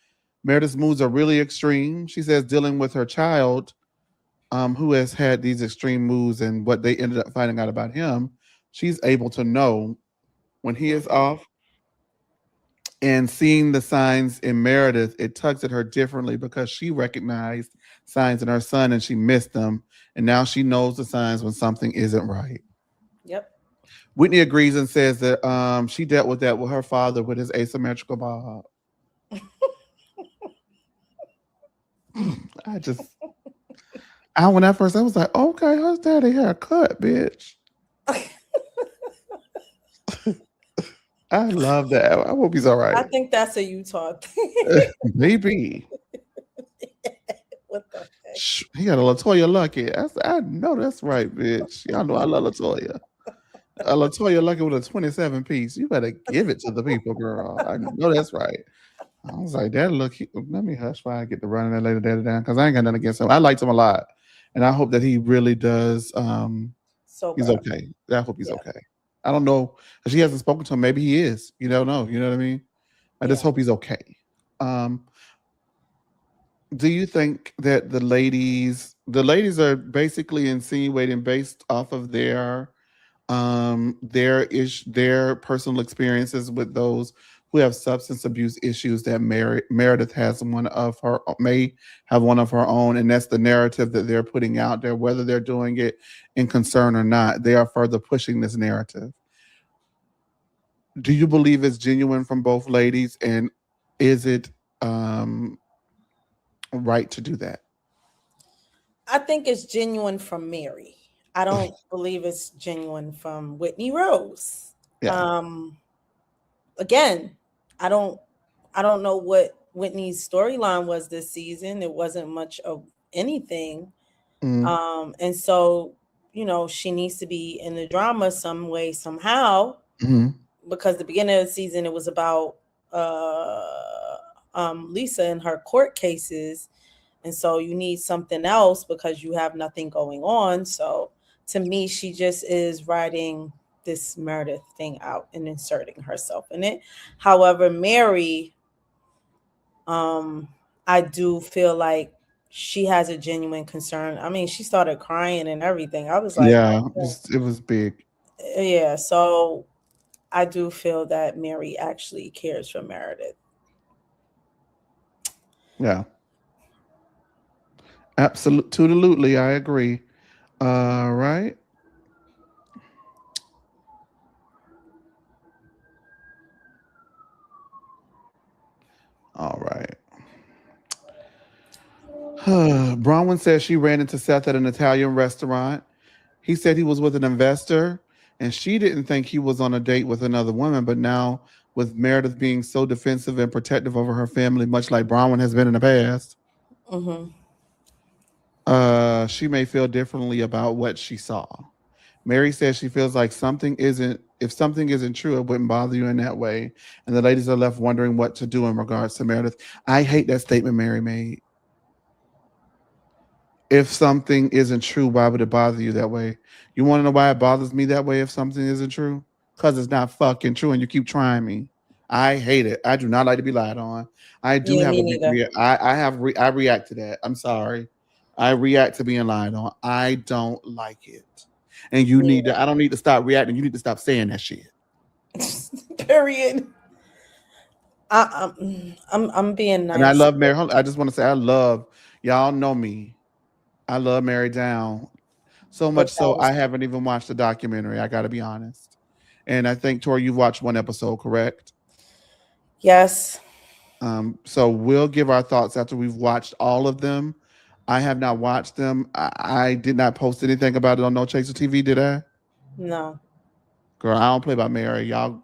Meredith's moods are really extreme. She says dealing with her child, who has had these extreme moods, and what they ended up finding out about him, she's able to know when he is Mhm. off, and seeing the signs in Meredith, it tugs at her differently because she recognized signs in her son and she missed them. And now she knows the signs when something isn't right. Yep. Whitney agrees and says that she dealt with that with her father with his asymmetrical bob. I just, when I first, I was like, okay, how's daddy haircut, bitch? I love that. I hope he's all I right. think that's a Utah thing. Maybe. What the heck? He got a Latoya Lucky. I know that's right, bitch. Y'all know I love Latoya. A Latoya Lucky with a 27 piece. You better give it to the people, girl. I know that's right. I was like, that look, let me hush while I get to running that later daddy down because I ain't got nothing against him. I liked him a lot. And I hope that he really does. He's Sober up. okay. I hope he's Yeah. okay. I don't know. If she hasn't spoken to him, maybe he is. You don't know. You know what I mean? I just Yeah. hope he's okay. Um, do you think that the ladies are basically insinuating based off of their personal experiences with those who have substance abuse issues that Meredith has one of her may have one of her own, and that's the narrative that they're putting out there, whether they're doing it in concern or not. They are further pushing this narrative. Do you believe it's genuine from both ladies, and is it um, right to do that? I think it's genuine from Mary. I don't believe it's genuine from Whitney Rose. Yeah. Um, Again, I don't I don't know what Whitney's storyline was this season. It wasn't much of anything. Mm, And so, she needs to be in the drama some way, somehow, mhm. because the beginning of the season it was about uh Lisa and her court cases. And so you need something else because you have nothing going on. So to me, she just is writing this Meredith thing out and inserting herself in it. However, Mary, um, I do feel like she has a genuine concern. I mean, she started crying and everything. I was like, Yeah, oh, it was big. yeah. So I do feel that Mary actually cares for Meredith. Yeah, absolutely. I agree. All right, all right. Bronwyn says she ran into Seth at an Italian restaurant. He said he was with an investor, and she didn't think he was on a date with another woman. But now, with Meredith being so defensive and protective over her family, much like Bronwyn has been in the past, Mm-hmm. she may feel differently about what she saw. Mary says she feels like something isn't if something isn't true, it wouldn't bother you in that way. And the ladies are left wondering what to do in regards to Meredith. I hate that statement Mary made. If something isn't true, why would it bother you that way? You want to know why it bothers me that way if something isn't true? Because it's not fucking true and you keep trying me. I hate it. I do not like to be lied on. I do Yeah, have me a big neither. I react to that. I'm sorry. I react to being lied on. I don't like it. And you Me need to I don't need to stop reacting. You need to stop saying that shit. neither. Period. I'm being And I nice, love Mary. I just want to say I love y'all know me. I love Mary Down. So but much that so was I haven't even watched the documentary. I got to be honest. And I think Tori, you've watched one episode, correct? yes. So we'll give our thoughts after we've watched all of them. I have not watched them. I did not post anything about it on No Chaser TV, did I? No. Girl, I don't play by Mary. Y'all,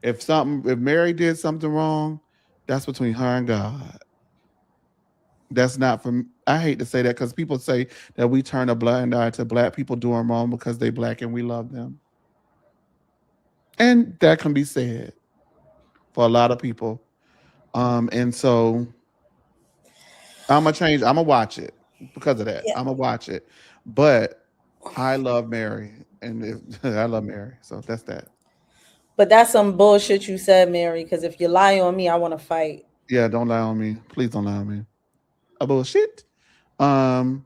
if Mary did something wrong, that's between her and God. That's not from. I hate to say that because people say that we turn a blind eye to black people doing wrong because they black and we love them. And that can be said for a lot of people. And so I'm gonna change. I'm gonna watch it because of that. Yeah. I'm gonna watch it, but I love Mary, and I love Mary, so that's that. But that's some bullshit you said, Mary. Because if you lie on me, I want to fight. Yeah, don't lie on me. Please don't lie on me. A bullshit. Um,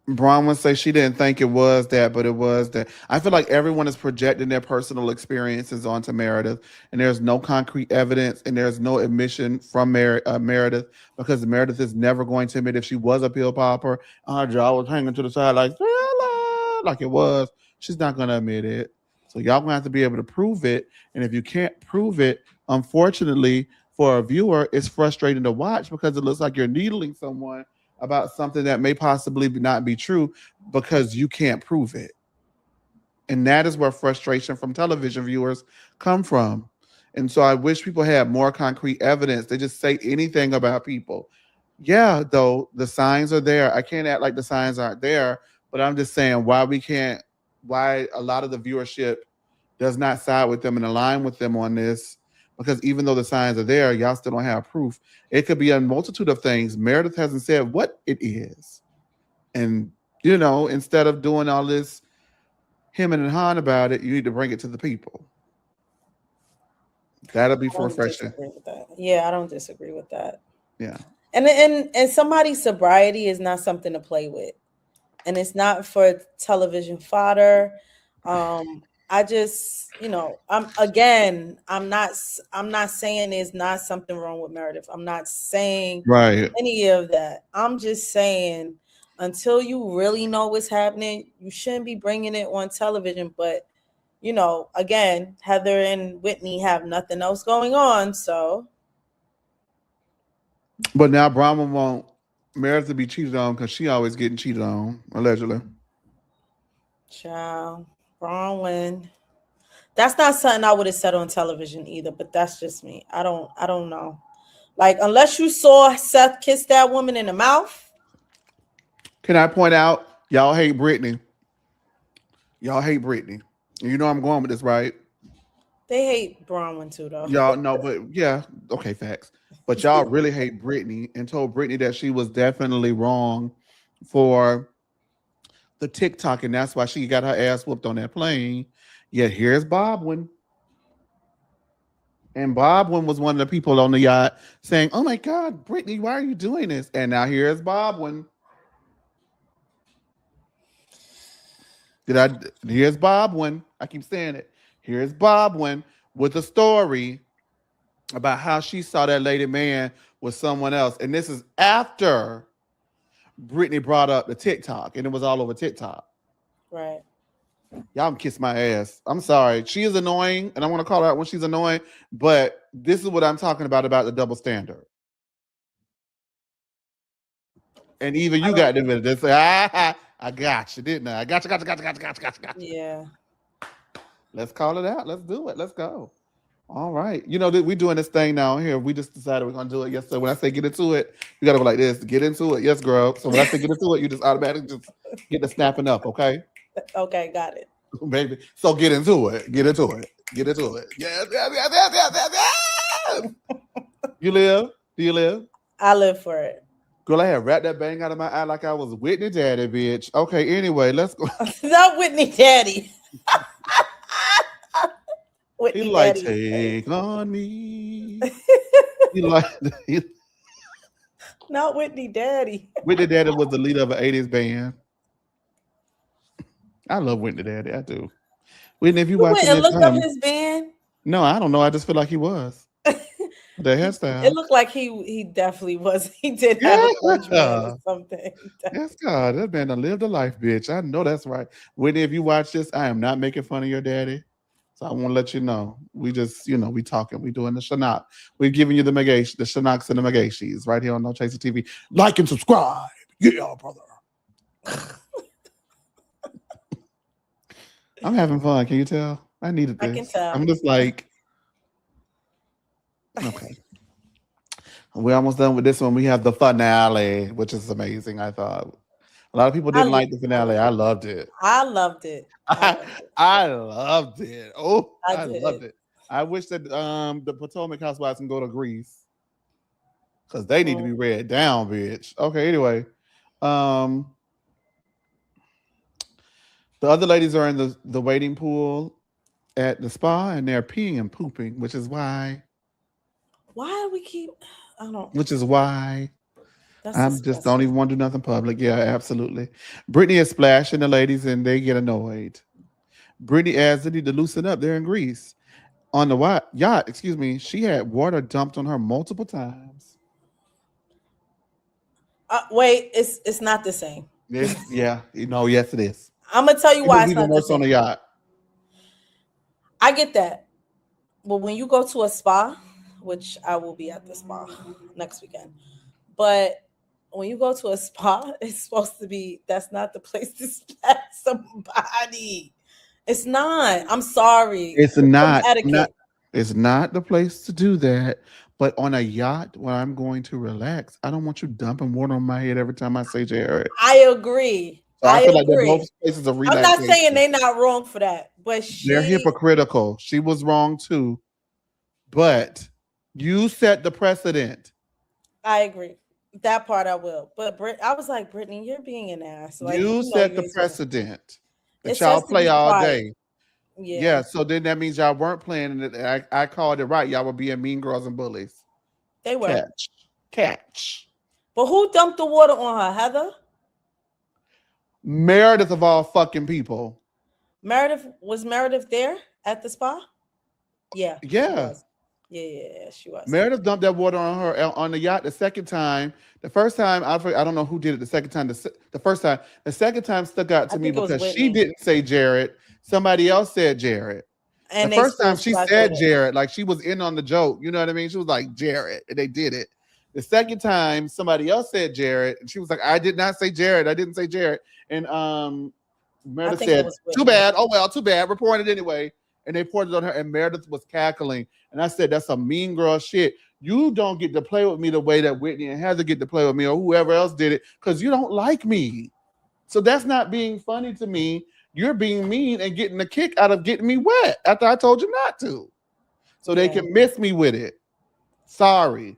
Bronwyn say she didn't think it was that, but it was that. I feel like everyone is projecting their personal experiences onto Meredith, and there's no concrete evidence, and there's no admission from Meredith because Meredith is never going to admit if she was a pill popper. Her jaw was hanging to the side like Thriller, like it was. She's not going to admit it. So y'all gonna have to be able to prove it, and if you can't prove it, unfortunately for a viewer, it's frustrating to watch because it looks like you're needling someone about something that may possibly not be true because you can't prove it. And that is where frustration from television viewers come from. And so I wish people had more concrete evidence. They just say anything about people. Yeah, though the signs are there. I can't act like the signs aren't there, but I'm just saying why a lot of the viewership does not side with them and align with them on this. Because even though the signs are there, y'all still don't have proof. It could be a multitude of things. Meredith hasn't said what it is. And, instead of doing all this him and Han about it, you need to bring it to the people. That'll be I don't refreshing. disagree with that. Yeah, I don't disagree with that. Yeah. And somebody's sobriety is not something to play with, and it's not for television fodder. I just, I'm not saying there's not something wrong with Meredith. I'm not saying Right. any of that. I'm just saying until you really know what's happening, you shouldn't be bringing it on television. But again, Heather and Whitney have nothing else going on, so But now Brahma want Meredith to be cheated on because she always getting cheated on, allegedly. child, Bronwyn. That's not something I would have said on television either, but that's just me. I don't know. Like unless you saw Seth kiss that woman in the mouth, Can I point out, y'all hate Britney. Y'all hate Britney. You know I'm going with this, right? they hate Bronwyn too though. Y'all know, but yeah, okay, facts. But y'all really hate Britney and told Britney that she was definitely wrong for the TikTok, and that's why she got her ass whooped on that plane. Yet here's Bobwin. And Bobwin was one of the people on the yacht saying, "Oh my God, Britney, why are you doing this?" And now here's Bobwin. Here's Bobwin. I keep saying it. Here's Bobwin with a story about how she saw that lady man with someone else. And this is after Britney brought up the TikTok, and it was all over TikTok. Right. Y'all can kiss my ass. I'm sorry. She is annoying, and I want to call her out when she's annoying, but this is what I'm talking about the double standard. And even I you don't. got them in it. They say, I got you, didn't I? I got you. Yeah. Let's call it out. Let's do it. Let's go. All right. You know, we doing this thing now here. We just decided we're going to do it. Yes, sir. When I say get into it, you got to go like this. Get into it. Yes, girl. So when I say get into it, you just automatically just get the snapping up, okay? Okay, got it. Baby. So get into it. Get into it. Get into it. Yes, yes, yes, yes, yes, yes, yes. You live? Do you live? I live for it. Girl, I had wrapped that bang out of my eye like I was Whitney Daddy, bitch. Okay, anyway, let's go. Not Whitney Daddy. He Whitney like, Daddy is crazy. take on me. He like, he, Not Whitney Daddy. Whitney Daddy was the leader of an 80s band. I love Whitney Daddy. I do. Whitney, if you You went watching and this, looked up his band. no, I don't know. I just feel like he was. The It hairstyle. looked like he definitely was. He did have a grunge band or Yeah. something. Yes, God. That man done lived a life, bitch. I know that's right. Whitney, if you watch this, I am not making fun of your daddy. So I want to let you know. We just, we talking. We doing the Shanak. We're giving you the Magash, the Shanaks and the Magashis right here on No Chaser TV. Like and subscribe. Yeah, brother. I'm having fun. Can you tell? I needed I can this. I'm tell. just like, okay. We're almost done with this one. We have the finale, which is amazing, I thought. A lot of people I didn't loved like the finale. I loved it. I loved it. I I, loved it. I loved it. Oh, I I loved did. it. I wish that the Potomac Housewives can go to Greece because they need to Mm. be read down, bitch. Okay, anyway. Um, the other ladies are in the waiting pool at the spa and they're peeing and pooping, Why do we keep? I don't. which is why That's I'm just don't disgusting. even want to do nothing public. Yeah, absolutely. Brittany is splashing the ladies and they get annoyed. Brittany adds they need to loosen up. They're in Greece. On the yacht, excuse me, she had water dumped on her multiple times. Wait, it's not the same. This, yeah, yes, it is. I'm gonna tell you It why was it's even not the worse on the same. yacht. I get that, but when you go to a spa, which I will be at the spa next weekend, but when you go to a spa, it's supposed to be that's not the place to splash somebody. It's not. I'm sorry. It's Put some not. etiquette. It's not the place to do that. But on a yacht where I'm going to relax, I don't want you dumping water on my head every time I say Jared. I agree. So I I feel like they're both agree. places of I'm not saying relaxation. they're not wrong for that, but They're hypocritical. She was wrong too, but you set the precedent. I agree. That part I will. But I was like, Brittany, you're being an ass. Like, You you know set you the ain't supposed to. precedent It that says y'all to play be all quiet. day. Yeah. Yeah, so then that means y'all weren't playing it. I called it right. Y'all were being mean girls and bullies. They were. Catch. But who dumped the water on her? Heather? Meredith of all fucking people. Meredith there at the spa? Yeah, she Yeah. was. Yeah, she was. Meredith dumped that water on her on the yacht the second time. The first time, I don't know who did it the second time. The first time. The second time stuck out I to me think it was because she Whitney. didn't say Jared. Somebody else said Jared. The And they first still time she splashed said with it. Jared, like she was in on the joke. You know what I mean? She was like Jared, and they did it. The second time, somebody else said Jared, and she was like, "I did not say Jared. I didn't say Jared." And I Meredith think it said, was "Too Whitney. bad. Oh well, too bad. Report it anyway." And they poured it on her, and Meredith was cackling. And I said, "That's some mean girl shit. You don't get to play with me the way that Whitney and Heather get to play with me, or whoever else did it, because you don't like me. So that's not being funny to me. You're being mean and getting a kick out of getting me wet after I told you not to. So they can miss me with it. Sorry."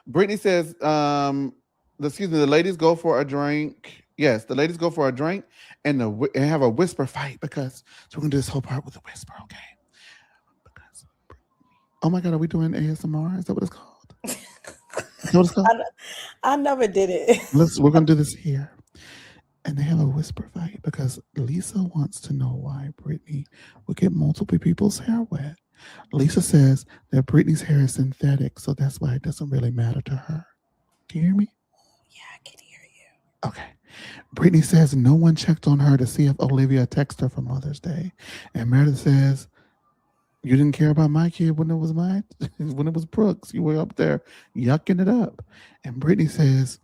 Brittany says, excuse me, the ladies go for a drink. Yes, the ladies go for a drink and have a whisper fight because so we're gonna do this whole part with a whisper, okay? Because oh my god, are we doing ASMR? Is that what it's called? Is that what it's called? I never did it. We're gonna do this here. And they have a whisper fight because Lisa wants to know why Brittany would get multiple people's hair wet. Lisa says that Brittany's hair is synthetic, so that's why it doesn't really matter to her. Can you hear me? Yeah, I can hear you. Okay. Brittany says no one checked on her to see if Olivia texted her for Mother's Day. And Meredith says, you didn't care about my kid when it was when it was Brooks. You were up there yucking it up. And Brittany says,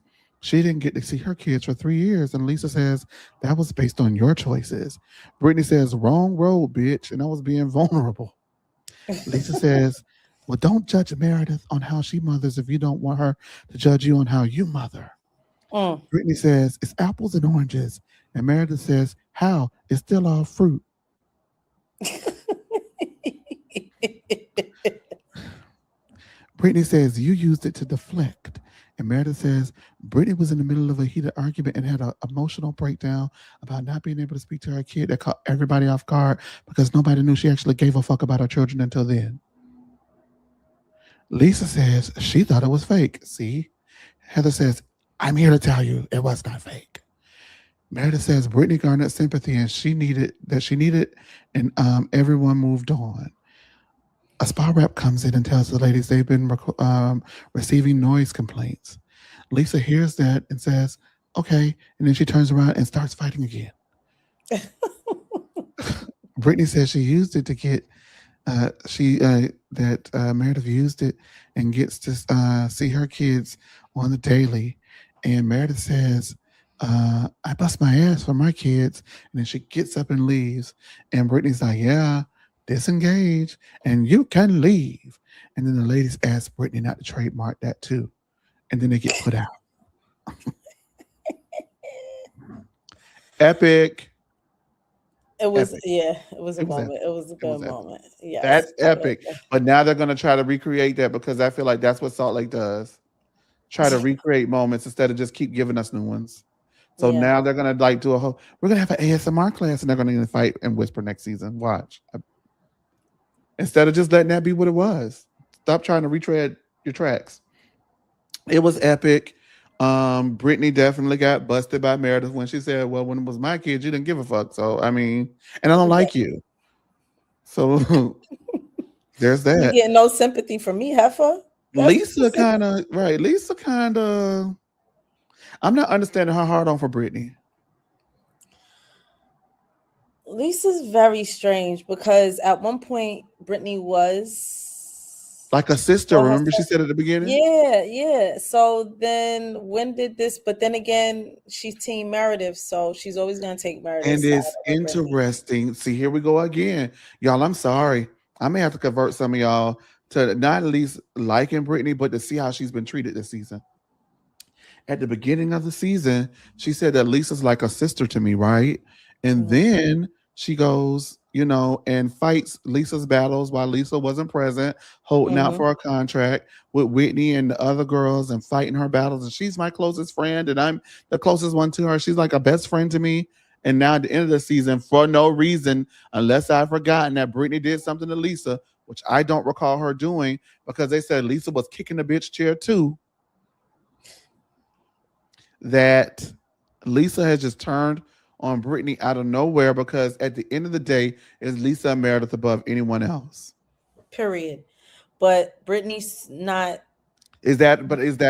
She didn't get to see her kids for 3 years. And Lisa says, that was based on your choices. Brittany says, wrong road, bitch. And I was being vulnerable. Lisa says, well, don't judge Meredith on how she mothers if you don't want her to judge you on how you mother. Mm. Brittany says, it's apples and oranges. And Meredith says, how? It's still all fruit. Brittany says, you used it to deflect. And Meredith says, Brittany was in the middle of a heated argument and had an emotional breakdown about not being able to speak to her kid that caught everybody off guard because nobody knew she actually gave a fuck about her children until then. Lisa says she thought it was fake. See? Heather says, I'm here to tell you it was not fake. Meredith says Brittany garnered sympathy and she needed, and everyone moved on. A spa rep comes in and tells the ladies they've been receiving noise complaints. Lisa hears that and says, okay. And then she turns around and starts fighting again. Brittany says she used it to get, Meredith used it and gets to see her kids on the daily. And Meredith says, I bust my ass for my kids. And then she gets up and leaves. And Brittany's like, yeah, disengage and you can leave. And then the ladies ask Brittany not to trademark that too. And then they get put out. Epic. It was, Epic. yeah, it was a It was moment. epic. It was a It was good epic. moment. Yes. That's epic. Okay. But now they're going to try to recreate that because I feel like that's what Salt Lake does. Try to recreate moments instead of just keep giving us new ones. So Yeah. now they're going to like do a whole, we're going to have an ASMR class and they're going to fight and whisper next season. Watch. Instead of just letting that be what it was. Stop trying to retread your tracks. It was epic. Brittany definitely got busted by Meredith when she said, well, when it was my kids, you didn't give a fuck. So, I mean, and I don't Yeah. like you. So there's You that. get no sympathy from me, heifer. That's what you Lisa said. kind of, right. Lisa kind of, I'm not understanding her hard on for Brittany. Lisa's very strange because at one point Brittany was Like a sister, for remember she herself. said at the beginning? Yeah, yeah. So then when did this? But then again, she's Team Meredith, so she's always gonna take And Meredith's side it's over Brittany. interesting. See, here we go again. Y'all, I'm sorry. I may have to convert some of y'all to not at least liking Brittany, but to see how she's been treated this season. At the beginning of the season, she said that Lisa's like a sister to me, right? And Hmm. then she goes, and fights Lisa's battles while Lisa wasn't present, holding out Hmm. for a contract with Whitney and the other girls and fighting her battles. And she's my closest friend, and I'm the closest one to her. She's like a best friend to me. And now at the end of the season, for no reason, unless I've forgotten that Brittany did something to Lisa, which I don't recall her doing, because they said Lisa was kicking the bitch chair too, that Lisa has just turned on Brittany out of nowhere because at the end of the day, is Lisa and Meredith above anyone else? Period. But Brittany's not. Is that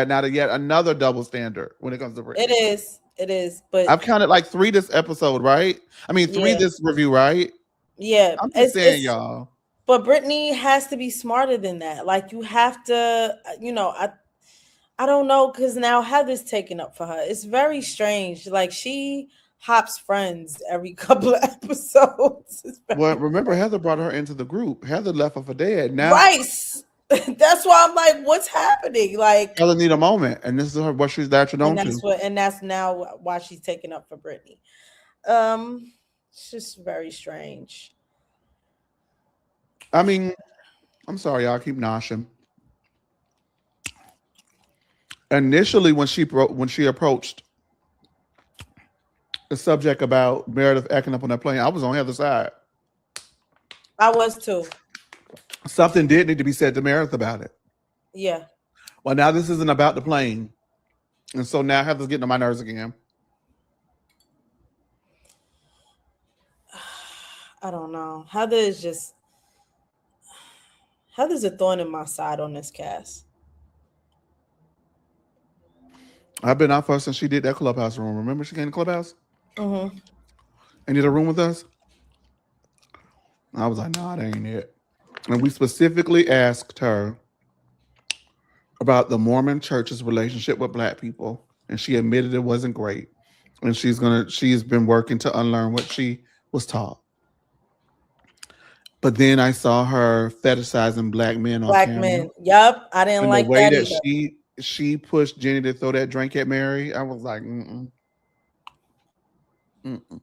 not yet another double standard when it comes to It Brittany? is. It is. But I've counted like three this episode, right? I mean, three yeah, this review, right? yeah. I'm just saying, It's. y'all. But Brittany has to be smarter than that. Like you have to. I don't know because now Heather's taken up for her. It's very strange. Like she hops friends every couple of episodes. It's Well, very remember strange. Heather brought her into the group. Heather left her for dead. Now Right. That's why I'm like, what's happening? Like, Heather need a moment, and this is what she's latching on to. and that's now why she's taking up for Brittany. It's just very strange. I mean, I'm sorry, y'all. I keep noshing. Initially, when she approached the subject about Meredith acting up on that plane, I was on the other side. I was too. Something did need to be said to Meredith about it. Yeah. Well, now this isn't about the plane, and so now Heather's getting on my nerves again. I don't know. Heather's a thorn in my side on this cast. I've been out for her since she did that clubhouse room. Remember, she came to clubhouse Mm-hmm. and did a room with us. I was like, nah, that ain't it. And we specifically asked her about the Mormon church's relationship with black people. and she admitted it wasn't great. And she's been working to unlearn what she was taught. But then I saw her fetishizing black men on Black camera, men. Yup. I didn't and the like way that that either. she pushed Jenny to throw that drink at Mary, I was like, mm-mm, mm-mm.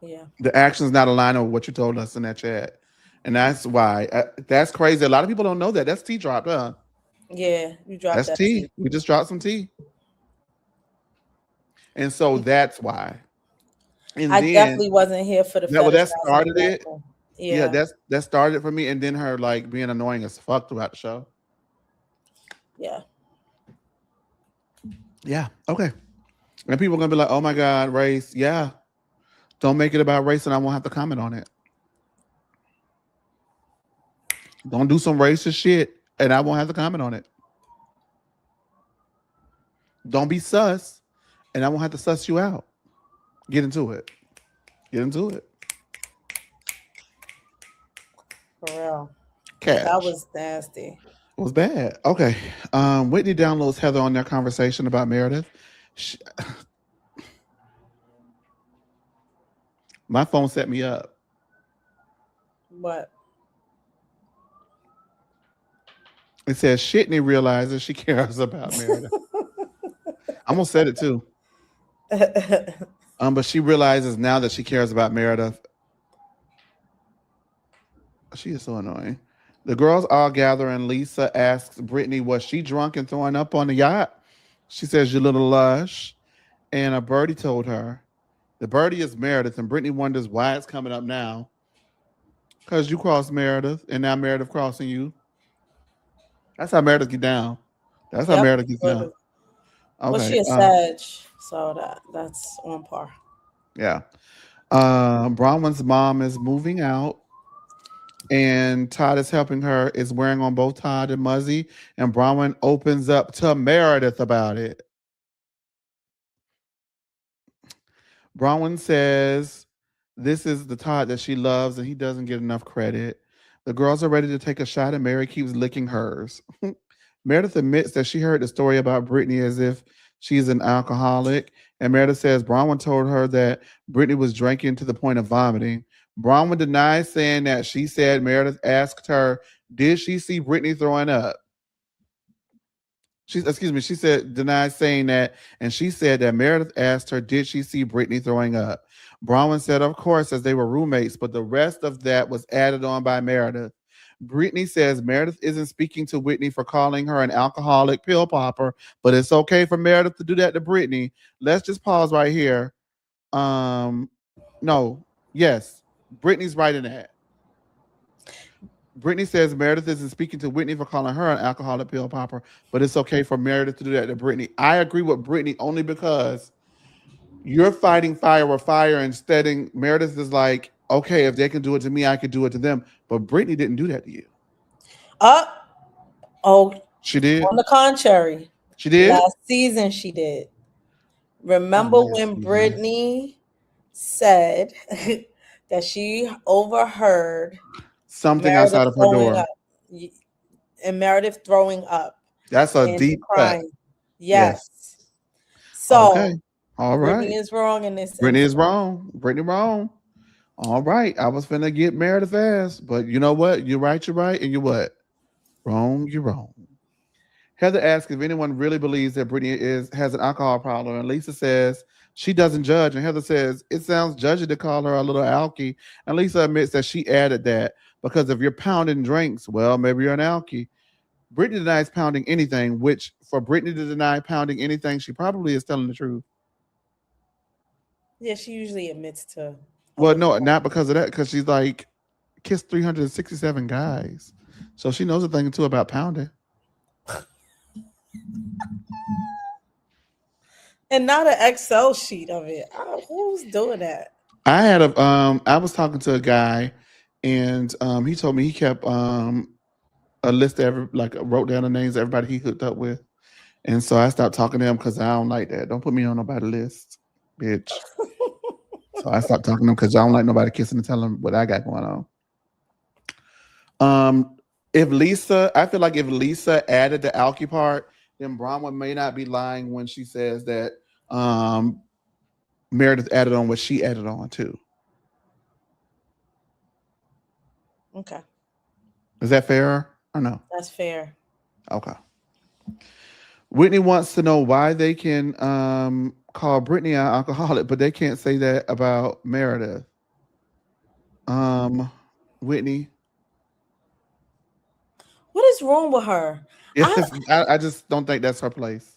Yeah. The actions not aligning with what you told us in that chat, and that's why that's crazy. A lot of people don't know that. That's tea dropped, huh? Yeah. You dropped That's that tea. tea. We just dropped some tea, and so that's why. And I then definitely wasn't here for the that fetishizing of started black it. men. Yeah, Yeah. that started it for me, and then her like being annoying as fuck throughout the show. Yeah. Yeah, okay. And people are gonna be like, "Oh my god, race." Yeah, don't make it about race, and I won't have to comment on it. Don't do some racist shit, and I won't have to comment on it. Don't be sus, and I won't have to suss you out. Get into it. Get into it. For real. That Catch. was nasty. It was bad. Okay. Whitney downloads Heather on their conversation about Meredith. She, my phone set me up. But It says Shitney realizes she cares about Meredith. I'm gonna set it too. But she realizes now that she cares about Meredith. She is so annoying. The girls all gather and Lisa asks Brittany, was she drunk and throwing up on the yacht? She says, you little lush. And a birdie told her. The birdie is Meredith, and Brittany wonders why it's coming up now. Because you crossed Meredith, and now Meredith crossing you. That's how Meredith get down. That's how yep. Meredith gets down. Well, Okay. she a Sag, so that's on par. Yeah. Bronwyn's mom is moving out, and Todd is helping her. Is wearing on both Todd and Muzzy, and Bronwyn opens up to Meredith about it. Bronwyn says this is the Todd that she loves, and he doesn't get enough credit. The girls are ready to take a shot, and Mary keeps licking hers. Meredith admits that she heard the story about Brittany as if she's an alcoholic, and Meredith says Bronwyn told her that Brittany was drinking to the point of vomiting. Bronwyn denies saying that. She said Meredith asked her, did she see Brittany throwing up? She said denied saying that, and she said that Meredith asked her, did she see Brittany throwing up? Bronwyn said, of course, as they were roommates, but the rest of that was added on by Meredith. Brittany says Meredith isn't speaking to Whitney for calling her an alcoholic pill popper, but it's okay for Meredith to do that to Brittany. Let's just pause right here. No, yes, Brittany's right in that. Brittany says Meredith isn't speaking to Whitney for calling her an alcoholic pill popper, but it's okay for Meredith to do that to Brittany. I agree with Brittany only because you're fighting fire with fire, and Meredith is like, okay, if they can do it to me, I could do it to them. But Brittany didn't do that to you. Oh, She did. on the contrary, She did. last season she did. Remember Oh, when season. Brittany said that she overheard Something Meredith outside of her door. up, and Meredith throwing up That's a and deep cut. crying. Yes. So Okay. All right. Brittany is wrong in this Brittany instance. is wrong. Brittany wrong. All right. I was finna get Meredith ass, but you know what? You're right, and you're what? Wrong, you're wrong. Heather asks if anyone really believes that Brittany has an alcohol problem, and Lisa says she doesn't judge, and Heather says it sounds judgy to call her a little alky, and Lisa admits that she added that because if you're pounding drinks, well, maybe you're an alky. Brittany denies pounding anything, which for Brittany to deny pounding anything, she probably is telling the truth. Yeah, she usually admits to. Well, no, not because of that, because she's like kissed 367 guys. So she knows a thing or two about pounding. And not an Excel sheet of it. Who's doing that? I was talking to a guy, and he told me he kept a list of wrote down the names of everybody he hooked up with. And so I stopped talking to him because I don't like that. Don't put me on nobody's list, bitch. So I stopped talking to him because I don't like nobody kissing and telling what I got going on. I feel like if Lisa added the alky part, then Bronwyn may not be lying when she says that um, Meredith added on what she added on too. Okay, Is that fair or no? that's fair. Okay. Whitney wants to know why they can call Brittany an alcoholic, but they can't say that about Meredith. Um, Whitney, What is wrong with her? I yes, I just don't think that's her place.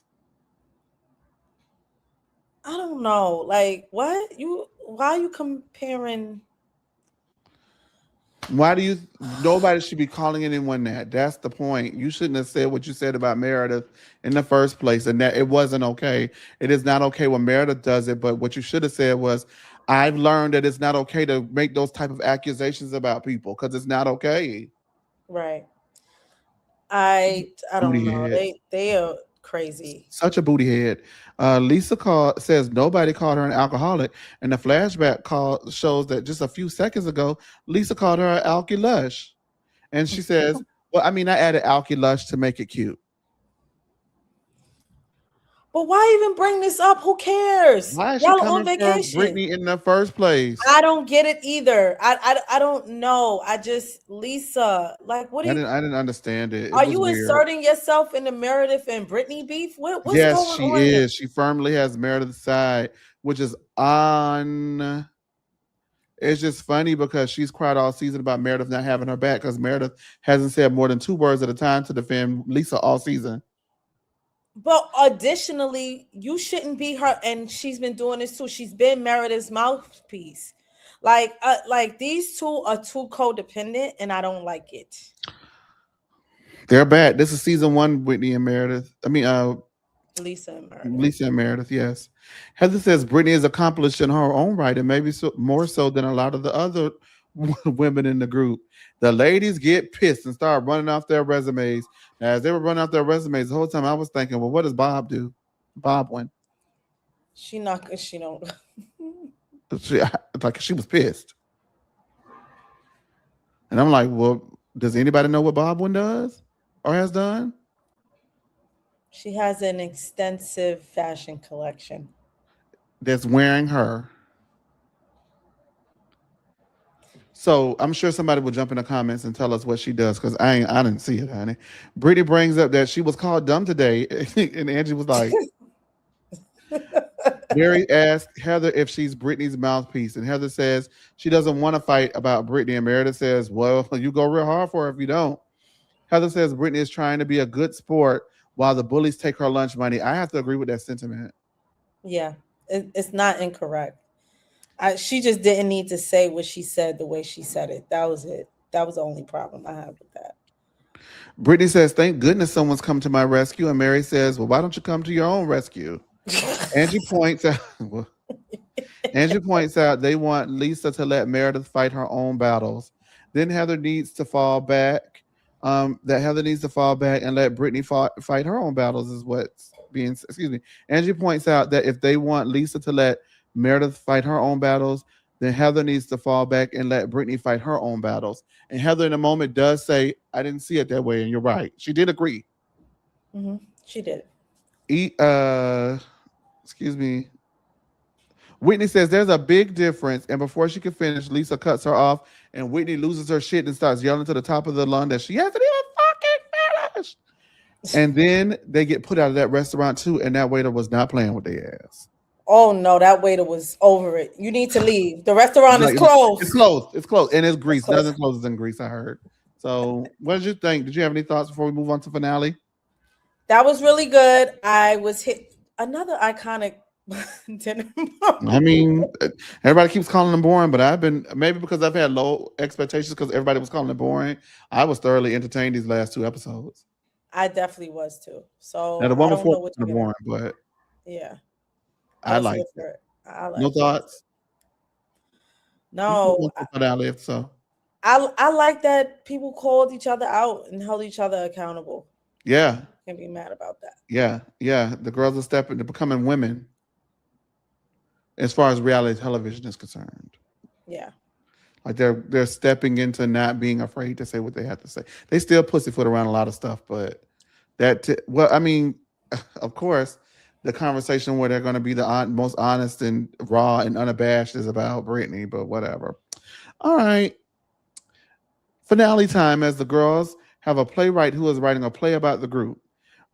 I don't know. Like, what you? Why are you comparing? Why do you? Nobody should be calling anyone that. That's the point. You shouldn't have said what you said about Meredith in the first place, and that it wasn't okay. It is not okay when Meredith does it. But what you should have said was, "I've learned that it's not okay to make those type of accusations about people because it's not okay." Right. I don't Booty know. head. They are crazy. Such a booty head. Lisa says nobody called her an alcoholic, and the flashback call shows that just a few seconds ago, Lisa called her an alky lush, and she says, "Well, I mean, I added alky lush to make it cute." But why even bring this up? Who cares? Why is she Y'all are on coming for vacation. Brittany in the first place? I don't get it either. I don't know. I just Lisa, like, what are you? I didn't understand it. It Are was you weird. inserting yourself in the Meredith and Brittany beef? What's Yes, going she on here? is. She firmly has Meredith's side, which is on. It's just funny because she's cried all season about Meredith not having her back because Meredith hasn't said more than two words at a time to defend Lisa all season. But additionally, you shouldn't be her, and she's been doing this too. She's been Meredith's mouthpiece. Like these two are too codependent, and I don't like it. They're back. This is season one, Whitney and Meredith. I mean, Lisa and Meredith. Lisa and Meredith, yes. Heather says Brittany is accomplished in her own right, and maybe more so than a lot of the other women in the group. The ladies get pissed and start running off their resumes. Now, as they were running off their resumes, the whole time I was thinking, well, what does Bob do? Bob went. She not. She don't. She, like she was pissed, and I'm like, well, does anybody know what Bob one does or has done? She has an extensive fashion collection. That's wearing her. So I'm sure somebody will jump in the comments and tell us what she does because I didn't see it, honey. Brittany brings up that she was called dumb today, and Angie was like, Mary asked Heather if she's Brittany's mouthpiece, and Heather says she doesn't want to fight about Brittany, and Meredith says, well, you go real hard for her if you don't. Heather says Brittany is trying to be a good sport while the bullies take her lunch money. I have to agree with that sentiment. Yeah, it's not incorrect. She just didn't need to say what she said the way she said it. That was it. That was the only problem I have with that. Brittany says, thank goodness someone's come to my rescue. And Mary says, well, why don't you come to your own rescue? Angie points out, well, Angie points out they want Lisa to let Meredith fight her own battles. Then Heather needs to fall back. That Heather needs to fall back and let Brittany fight her own battles is what's being. Excuse me. Angie points out that if they want Lisa to let Meredith fight her own battles, then Heather needs to fall back and let Brittany fight her own battles. And Heather, in a moment, does say, "I didn't see it that way," and you're right. She did agree. She did. Eat. Excuse me. Whitney says there's a big difference, and before she can finish, Lisa cuts her off, and Whitney loses her shit and starts yelling to the top of the lung that she hasn't even fucking finished. And then they get put out of that restaurant too, and that waiter was not playing with their ass. Oh no, that waiter was over it. You need to leave. The restaurant is Like, closed. it's closed. It's closed, and it's It's Greece. closed. Nothing closes in Greece. I heard. So, what did you think? Did you have any thoughts before we move on to finale? That was really good. I was hit another iconic dinner. I mean, everybody keeps calling them boring, but I've been maybe because I've had low expectations because everybody was calling it boring. I was thoroughly entertained these last two episodes. I definitely was too. Now So the I one don't before know was what kind you're of gonna. boring, but Yeah, I I was here liked it. for it. I No liked it. thoughts? We can move No, on to finale if so. I like that people called each other out and held each other accountable. Yeah, Can't be mad about that. yeah. The girls are stepping, they're becoming women as far as reality television is concerned. Yeah. Like they're stepping into not being afraid to say what they have to say. They still pussyfoot around a lot of stuff, but well, I mean, of course, the conversation where they're going to be the most honest and raw and unabashed is about Brittany, but whatever. All right. Finale time as the girls have a playwright who is writing a play about the group.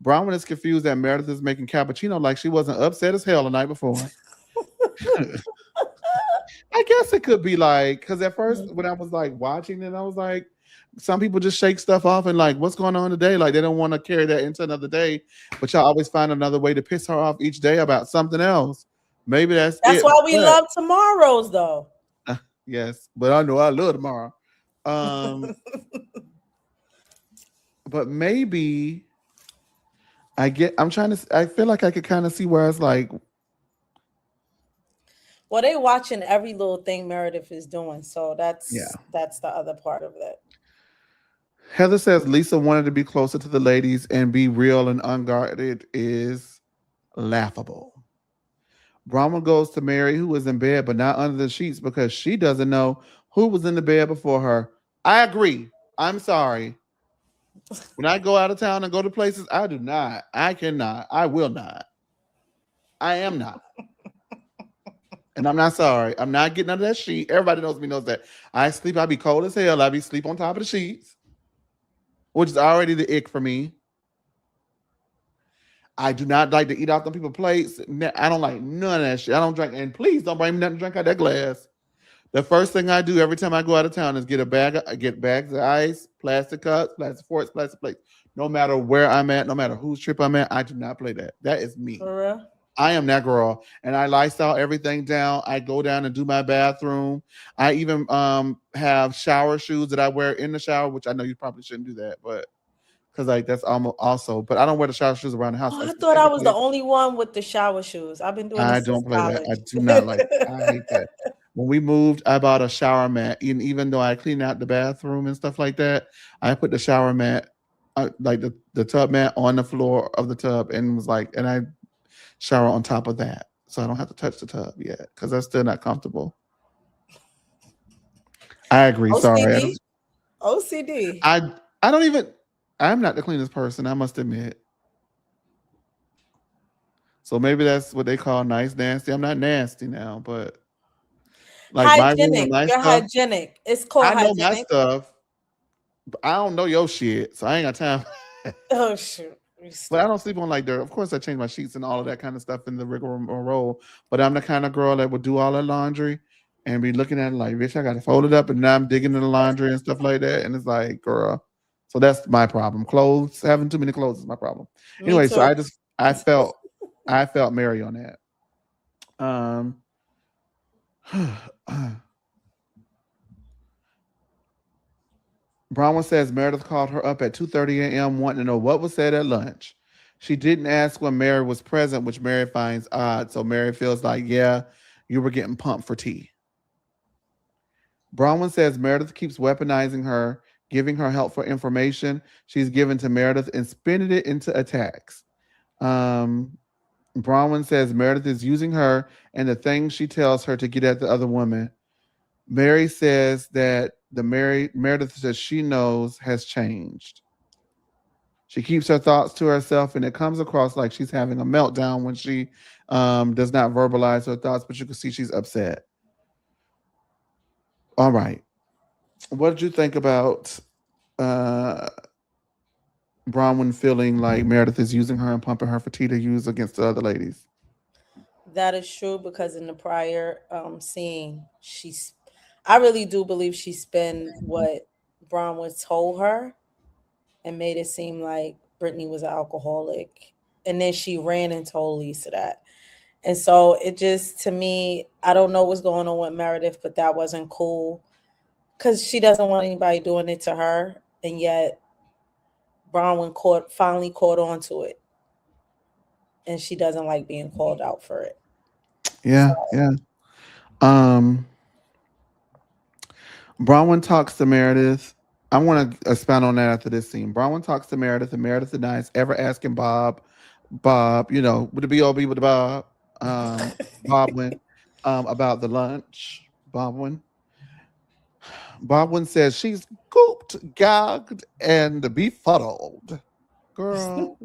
Bronwyn is confused that Meredith is making cappuccino like she wasn't upset as hell the night before. I guess it could be like, because at first when I was like watching it, I was like, some people just shake stuff off and like, what's going on today? Like they don't want to carry that into another day, but y'all always find another way to piss her off each day about something else. Maybe that's That's it. why we But love tomorrows, though. yes, but I know I love tomorrow. Um, but maybe I'm trying to, I feel like I could kind of see where it's like, Well, they watching every little thing Meredith is doing, so yeah. that's the other part of it. Heather says Lisa wanted to be closer to the ladies and be real and unguarded is laughable. Brahma goes to Mary, who was in bed but not under the sheets because she doesn't know who was in the bed before her. I agree. I'm sorry. When I go out of town and go to places, I do not. I cannot. I will not. I am not. And I'm not sorry. I'm not getting under that sheet. Everybody knows me, knows that. I sleep, I be cold as hell. I be sleep on top of the sheets, which is already the ick for me. I do not like to eat off the people's plates. I don't like none of that shit. I don't drink, and please don't bring me nothing to drink out that glass. The first thing I do every time I go out of town is get bags of ice, plastic cups, plastic forks, plastic plates. No matter where I'm at, no matter whose trip I'm at, I do not play that. That is me. For real. I am that girl, and I lifestyle everything down. I go down and do my bathroom. I even have shower shoes that I wear in the shower, which I know you probably shouldn't do that, but because like that's almost also. But I don't wear the shower shoes around the house. Oh, I I thought I was the specifically only one with the shower shoes. I've been doing I this since don't play that. I college. do not like that. I hate that. When we moved, I bought a shower mat. And even though I clean out the bathroom and stuff like that, I put the shower mat, like the tub mat on the floor of the tub and was like, and I shower on top of that. So I don't have to touch the tub yet because that's still not comfortable. I agree. Sorry. OCD. OCD. I don't even, I'm not the cleanest person, I must admit. So maybe that's what they call nice nasty. I'm not nasty now, but like my room and Hygienic. my You're stuff, hygienic. It's called I know my hygienic. stuff, but I don't know your shit, so I ain't got time. Oh shoot. You But I stop. don't sleep on like dirt. Of course, I change my sheets and all of that kind of stuff in the rigmarole. But I'm the kind of girl that would do all the laundry and be looking at it like, bitch, I got to fold it up, and now I'm digging in the laundry and stuff like that. And it's like, girl. So that's my problem. Clothes, having too many clothes is my problem. Me Anyway, so too. I felt Mary on that. Um, Bronwyn says Meredith called her up at 2:30 a.m. wanting to know what was said at lunch. She didn't ask when Mary was present, which Mary finds odd. So Mary feels like, yeah, you were getting pumped for tea. Bronwyn says Meredith keeps weaponizing her, giving her helpful information she's given to Meredith and spinning it into attacks. Um, Bronwyn says Meredith is using her and the things she tells her to get at the other woman. Mary says that Meredith says she knows has changed. She keeps her thoughts to herself, and it comes across like she's having a meltdown when she does not verbalize her thoughts, but you can see she's upset. All right. What did you think about uh, Bronwyn feeling like Meredith is using her and pumping her for tea to use against the other ladies? That is true because in the prior scene, I really do believe she spun what Bronwyn told her and made it seem like Brittany was an alcoholic. And then she ran and told Lisa that. And so it just, to me, I don't know what's going on with Meredith, but that wasn't cool because she doesn't want anybody doing it to her. And yet Bronwyn finally caught on to it. And she doesn't like being called out for it. Yeah, yeah. Um, Bronwyn talks to Meredith. I want to expound on that after this scene. Bronwyn talks to Meredith, and Meredith denies ever asking Bob, with the B.O.B. with the Bobwin, about the lunch. Bobwin says she's gooped, gagged, and befuddled. Girl.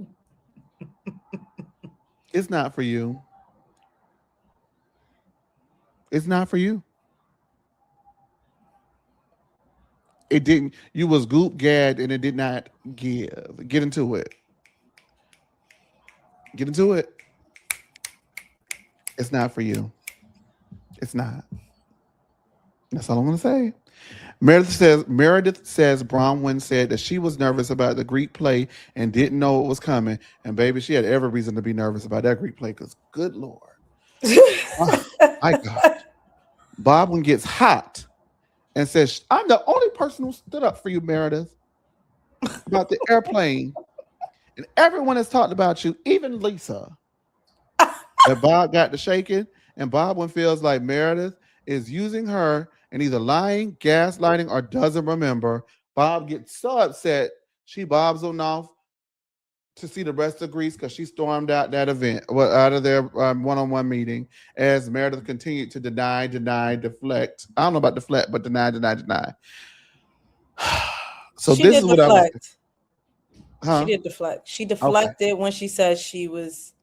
It's not for you. It's not for you. It didn't. You was goop gagged and it did not give. Get into it. Get into it. It's not for you. It's not. That's all I'm gonna say. Meredith says Bronwyn said that she was nervous about the Greek play and didn't know it was coming. And baby, she had every reason to be nervous about that Greek play because good Lord. Oh my God. Baldwin gets hot and says, I'm the only person who stood up for you, Meredith, about the airplane. And everyone has talked about you, even Lisa. But Bob got to shaking, and Baldwin feels like Meredith is using her and either lying, gaslighting, or doesn't remember. Bob gets so upset, she bobs on off to see the rest of Greece because she stormed out that event, well, out of their one-on-one meeting as Meredith continued to deny, deflect. I don't know about deflect, but deny. So She this did is what I was, deflect. She huh? did deflect. She Okay. deflected when she said she was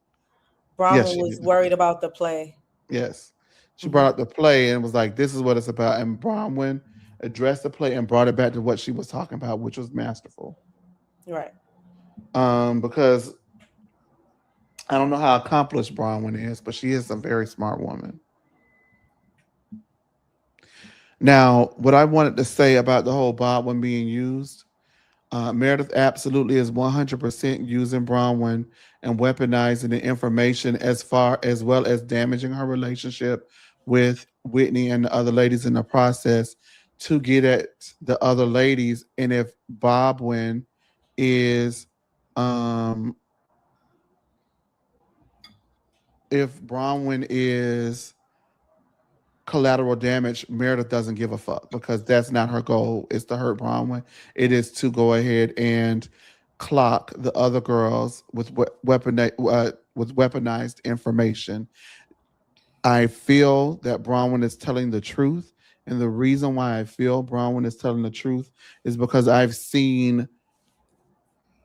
Yes, Bronwyn she was did worried deflect. about the play. Yes. She Hmm. brought up the play and was like, this is what it's about. And Bronwyn addressed the play and brought it back to what she was talking about, which was masterful. Right. Because I don't know how accomplished Bronwyn is, but she is a very smart woman. Now, what I wanted to say about the whole Baldwin being used, Meredith absolutely is 100% using Bronwyn and weaponizing the information as far as well as damaging her relationship with Whitney and the other ladies in the process to get at the other ladies. And if Baldwin is, um, if Bronwyn is collateral damage, Meredith doesn't give a fuck because that's not her goal. It's to hurt Bronwyn. It is to go ahead and clock the other girls with with weaponized information. I feel that Bronwyn is telling the truth, and the reason why I feel Bronwyn is telling the truth is because I've seen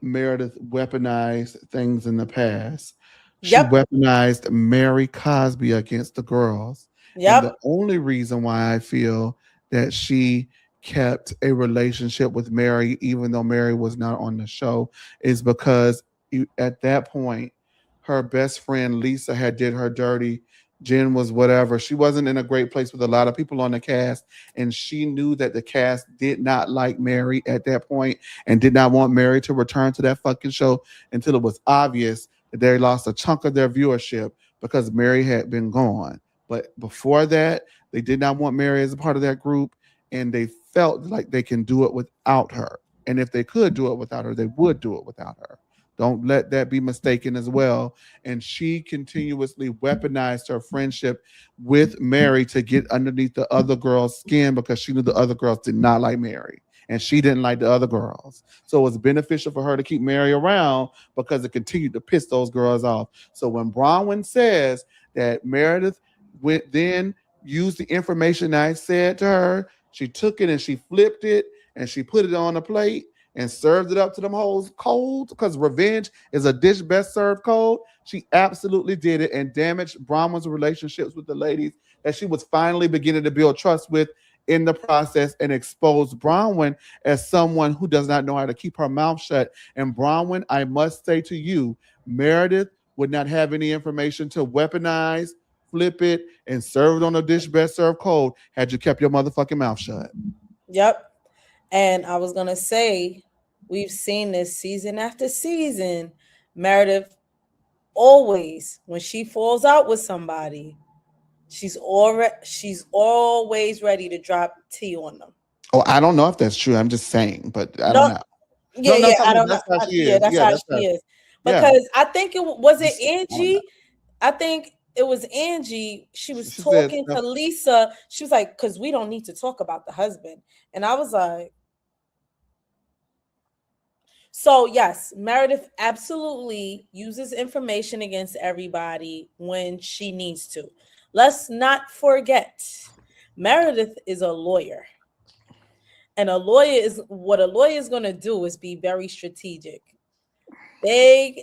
Meredith weaponized things in the past. She Yep. weaponized Mary Cosby against the girls. And the Yep. only reason why I feel that she kept a relationship with Mary, even though Mary was not on the show, is because at that point, her best friend Lisa had did her dirty. Jen was whatever. She wasn't in a great place with a lot of people on the cast, and she knew that the cast did not like Mary at that point and did not want Mary to return to that fucking show until it was obvious that they lost a chunk of their viewership because Mary had been gone. But before that, they did not want Mary as a part of that group, and they felt like they can do it without her. And if they could do it without her, they would do it without her. Don't let that be mistaken as well. And she continuously weaponized her friendship with Mary to get underneath the other girl's skin because she knew the other girls did not like Mary and she didn't like the other girls. So it was beneficial for her to keep Mary around because it continued to piss those girls off. So when Bronwyn says that Meredith went then used the information I said to her, she took it and she flipped it and she put it on a plate and served it up to them hoes cold because revenge is a dish best served cold. She absolutely did it and damaged Bronwyn's relationships with the ladies that she was finally beginning to build trust with in the process and exposed Bronwyn as someone who does not know how to keep her mouth shut. And Bronwyn, I must say to you, Meredith would not have any information to weaponize, flip it, and serve it on a dish best served cold had you kept your motherfucking mouth shut. Yep. And I was gonna say, we've seen this season after season. Meredith always, when she falls out with somebody, she's always ready to drop tea on them. Oh, I don't know if that's true. I'm just saying, but I don't No, know. yeah, No, yeah, that's how, I don't know. that's how she Yeah, is. that's Yeah, how that's she how. is. Yeah, Because I think was it just I don't know. Angie? I think it was Angie. She was She said talking stuff. to Lisa. She was like, "Because we don't need to talk about the husband." And I was like, so yes, Meredith absolutely uses information against everybody when she needs to. Let's not forget, Meredith is a lawyer. And a lawyer is what a lawyer is going to do is be very strategic. They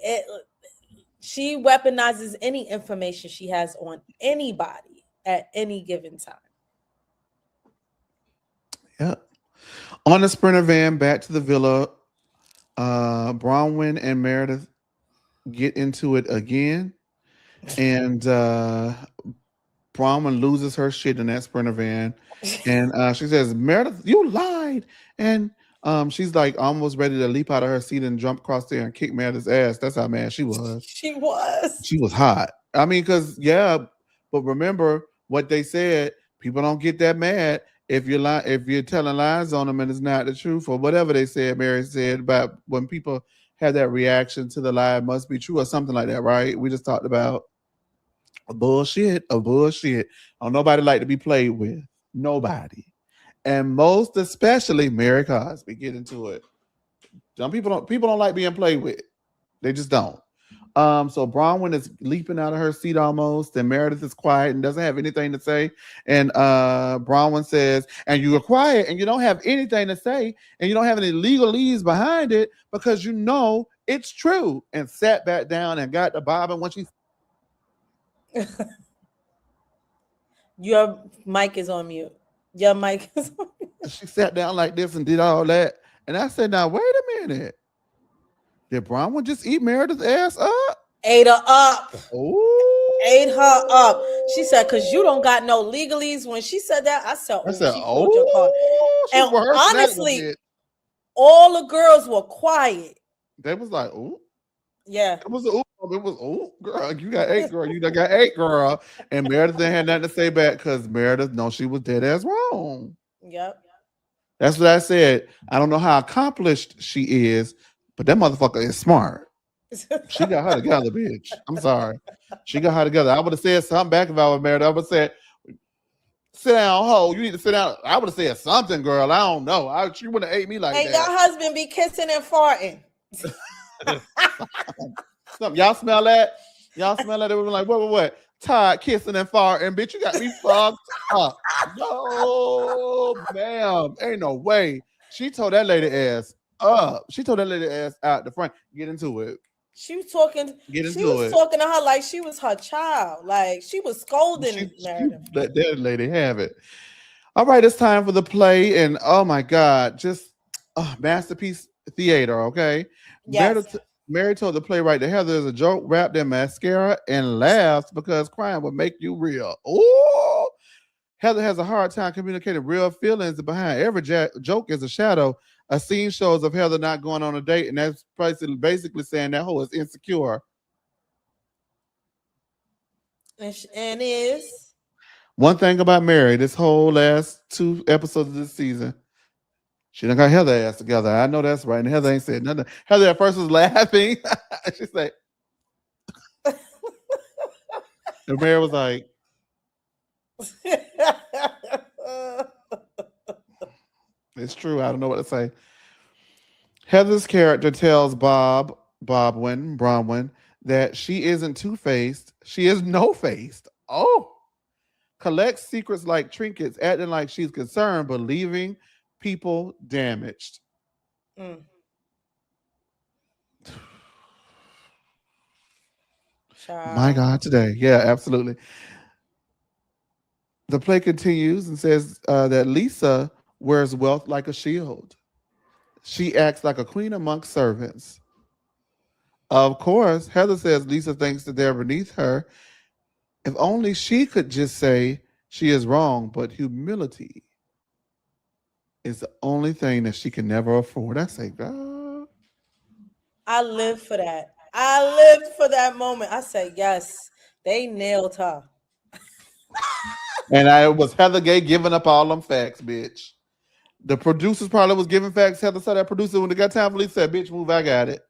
She weaponizes any information she has on anybody at any given time. Yeah. On the Sprinter van back to the villa, Bronwyn and Meredith get into it again. And Bronwyn loses her shit in that Sprinter van. And she says, Meredith, you lied. And she's like almost ready to leap out of her seat and jump across there and kick Meredith's ass. That's how mad she was. She was. She was hot. I mean, because yeah, but remember what they said. People don't get that mad if you're if you're telling lies on them and it's not the truth or whatever they said. Mary said about when people have that reaction to the lie it must be true or something like that, right? We just talked about a bullshit, a bullshit. Oh, nobody like to be played with. Nobody, and most especially Mary Cosby. Get into it. Some people don't like being played with. They just don't. So Bronwyn is leaping out of her seat almost, and Meredith is quiet and doesn't have anything to say. And Bronwyn says, and you are quiet and you don't have anything to say, and you don't have any legalese behind it because you know it's true. And sat back down and got the bob. And when she Your mic is on mute. Your mic is on mute. she sat down like this and did all that. And I said, now wait a minute. Did Bronwyn just eat Meredith's ass up? Ate her up. Oh, Ate her up. She said, because you don't got no legalese. When she said that, I said, oh, she pulled your card. she And rehearsed that a honestly, bit. all the girls were quiet. They was like, oh. Yeah. It was girl. You got eight, girl. You done got eight, girl. And Meredith didn't have nothing to say back because Meredith, no, she was dead ass wrong. Yep. That's what I said. I don't know how accomplished she is, but that motherfucker is smart. She got her together, bitch. I'm sorry. She got her together. I would have said something back if I was Meredith. I would have said, sit down, ho. You need to sit down. I would have said something, girl. I don't know. She wouldn't have ate me like and that. your husband be kissing and farting. Something. Y'all smell that? Y'all smell that? They were like, what? Todd kissing and farting. Bitch, you got me fucked up. No, ma'am. Ain't no way. She told that lady ass up. She told that lady ass out the front. Get into it. She was talking. Get into she was it. talking to her like she was her child. Like she was scolding Meredith. Let that lady have it. All right, it's time for the play, and oh my god, just masterpiece theater. Okay, Yes. Mary told the playwright that Heather is a joke wrapped in mascara and laughs because crying would make you real. Oh, Heather has a hard time communicating real feelings. Behind every joke is a shadow. A scene shows of Heather not going on a date, and that's basically saying that hoe is insecure. And is One thing about Mary, this whole last 2 episodes of this season, she done got Heather ass together. I know that's right. And Heather ain't said nothing. Heather at first was laughing. She said, and Mary was like, it's true. I don't know what to say. Heather's character tells Bronwyn, that she isn't two-faced. She is no-faced. Oh, collects secrets like trinkets, acting like she's concerned, but leaving people damaged. Mm. My God, today. Yeah, absolutely. The play continues and says that Lisa wears wealth like a shield. She acts like a queen amongst servants. Of course, Heather says Lisa thinks that they're beneath her. If only she could just say she is wrong, but humility is the only thing that she can never afford. I say, God. I lived for that. I lived for that moment. I said, yes, they nailed her. And I was Heather Gay giving up all them facts, bitch. The producers probably was giving facts. Heather said that producer when they got time for Lisa said, bitch, move, I got it.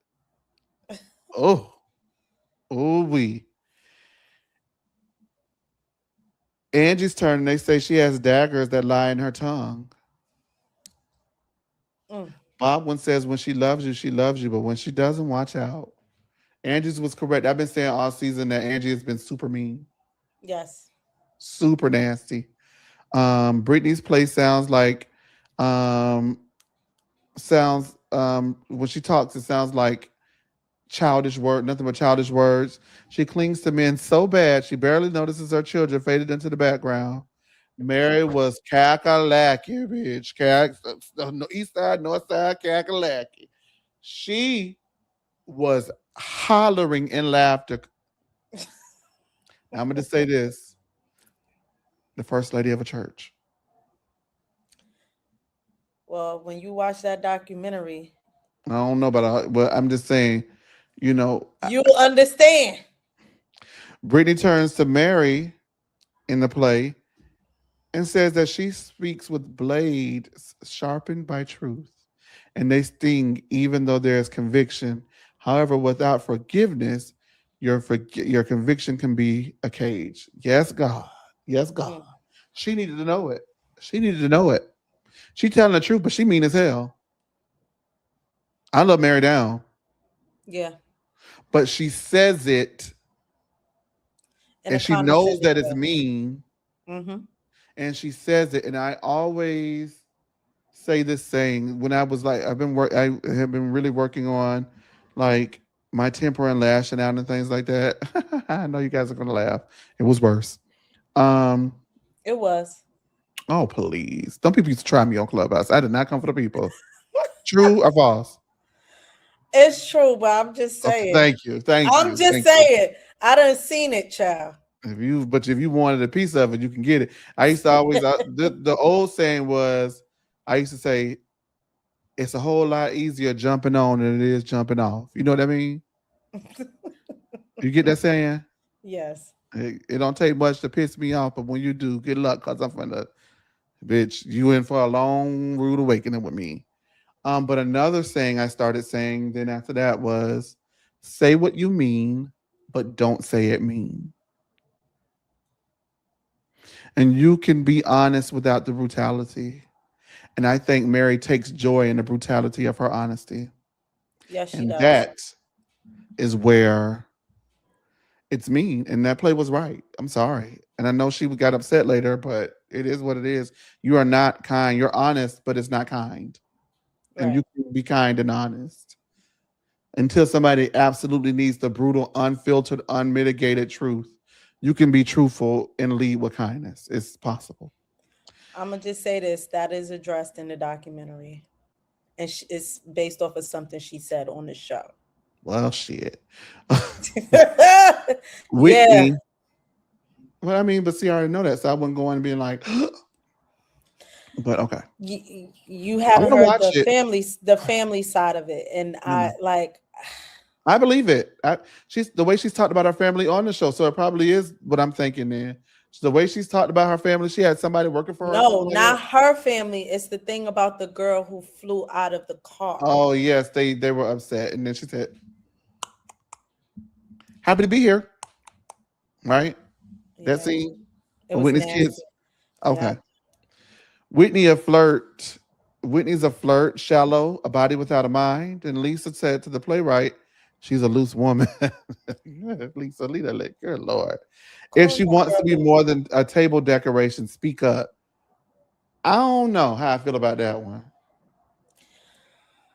Oh. Oh, we. Angie's turn, and they say she has daggers that lie in her tongue. Bobwin says when she loves you, but when she doesn't, watch out. Angie's was correct. I've been saying all season that Angie has been super mean. Yes. Super nasty. Brittany's play sounds like when she talks, it sounds like childish word, nothing but childish words. She clings to men so bad she barely notices her children faded into the background. Mary was cackalacky, bitch. No, east side, north side, cackalacky. She was hollering in laughter. Now, I'm going to say this: the first lady of a church. Well, when you watch that documentary, I don't know about, but I'm just saying, you know, you'll understand. Brittany turns to Mary in the play and says that she speaks with blades sharpened by truth, and they sting even though there is conviction. However, without forgiveness, your conviction can be a cage. Yes, God. Yes, God. Mm, She needed to know it. She needed to know it. She telling the truth, but she mean as hell. I love Mary Down, yeah, but she says it, in and a she knows condescending that it's way. mean, Mm-hmm. and she says it. And I always say this saying when I was like, I have been really working on like my temper and lashing out and things like that. I know you guys are gonna laugh. It was worse. Um, It was. oh please, don't people used to try me on Clubhouse? I did not come for the people. True or false? It's true, but I'm just Okay, saying. thank you, thank I'm you, just thank you. saying. I done seen it, child. If you wanted a piece of it, you can get it. I used to always the old saying was, I used to say, it's a whole lot easier jumping on than it is jumping off. You know what I mean? You get that saying? Yes. It don't take much to piss me off, but when you do, good luck, cause I'm finna, bitch, you in for a long rude awakening with me. But another saying I started saying then after that was, say what you mean, but don't say it mean. And you can be honest without the brutality. And I think Mary takes joy in the brutality of her honesty. Yes, she And does. that is where it's mean. And that play was right. I'm sorry. And I know she got upset later, but it is what it is. You are not kind. You're honest, but it's not kind. And you Right. can be kind and honest until somebody absolutely needs the brutal, unfiltered, unmitigated truth. You can be truthful and lead with kindness. It's possible. I'm gonna just say this. That is addressed in the documentary, and it's based off of something she said on the show. Well, shit. Yeah, Whitney. Well, I mean, but see, I already know that, so I wouldn't go in and being like, but okay. you I'm haven't gonna heard watch it. the family side of it, and I No. like. I believe it. She's the way she's talked about her family on the show, so it probably is what I'm thinking. Then the way she's talked about her family, she had somebody working for her or No, something like that. not her family. It's the thing about the girl who flew out of the car. Oh yes, they were upset, and then she said, "Happy to be here." Right? That Yeah, scene it of was Whitney's nasty. kids. Yeah. Okay, Whitney a flirt. Whitney's a flirt, shallow, a body without a mind. And Lisa said to the playwright, "She's a loose woman." Lisa, leave that like, good lord. If Call she that wants to be girl more than a table decoration, speak up. I don't know how I feel about that one.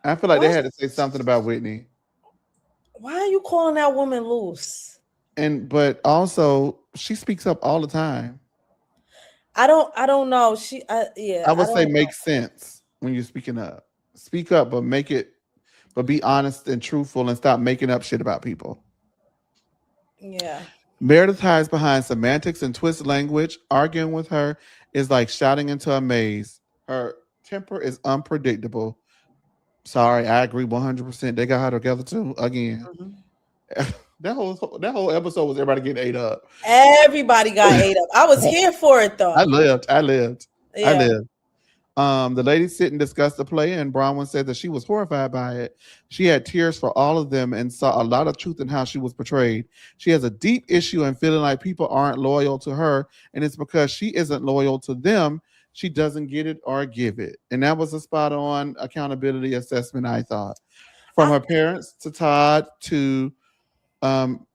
I feel like they Why? had to say something about Whitney. Why are you calling that woman loose? And but also she speaks up all the time. I don't know. Yeah, I I would say don't make sense when you're speaking up. Speak up, but but be honest and truthful and stop making up shit about people. yeah. Meredith hides behind semantics and twist language. Arguing with her is like shouting into a maze. Her temper is unpredictable. Sorry, I agree 100%. They got her together too. Again, Mhm. that whole episode was everybody getting ate up. Everybody got ate up. I was here for it I though. lived. I lived. I Yeah. lived. The lady sit and discussed the play, and Bronwyn said that she was horrified by it. She had tears for all of them and saw a lot of truth in how she was portrayed. She has a deep issue in feeling like people aren't loyal to her, and it's because she isn't loyal to them. She doesn't get it or give it. And that was a spot on accountability assessment, I thought. From I her parents to Todd to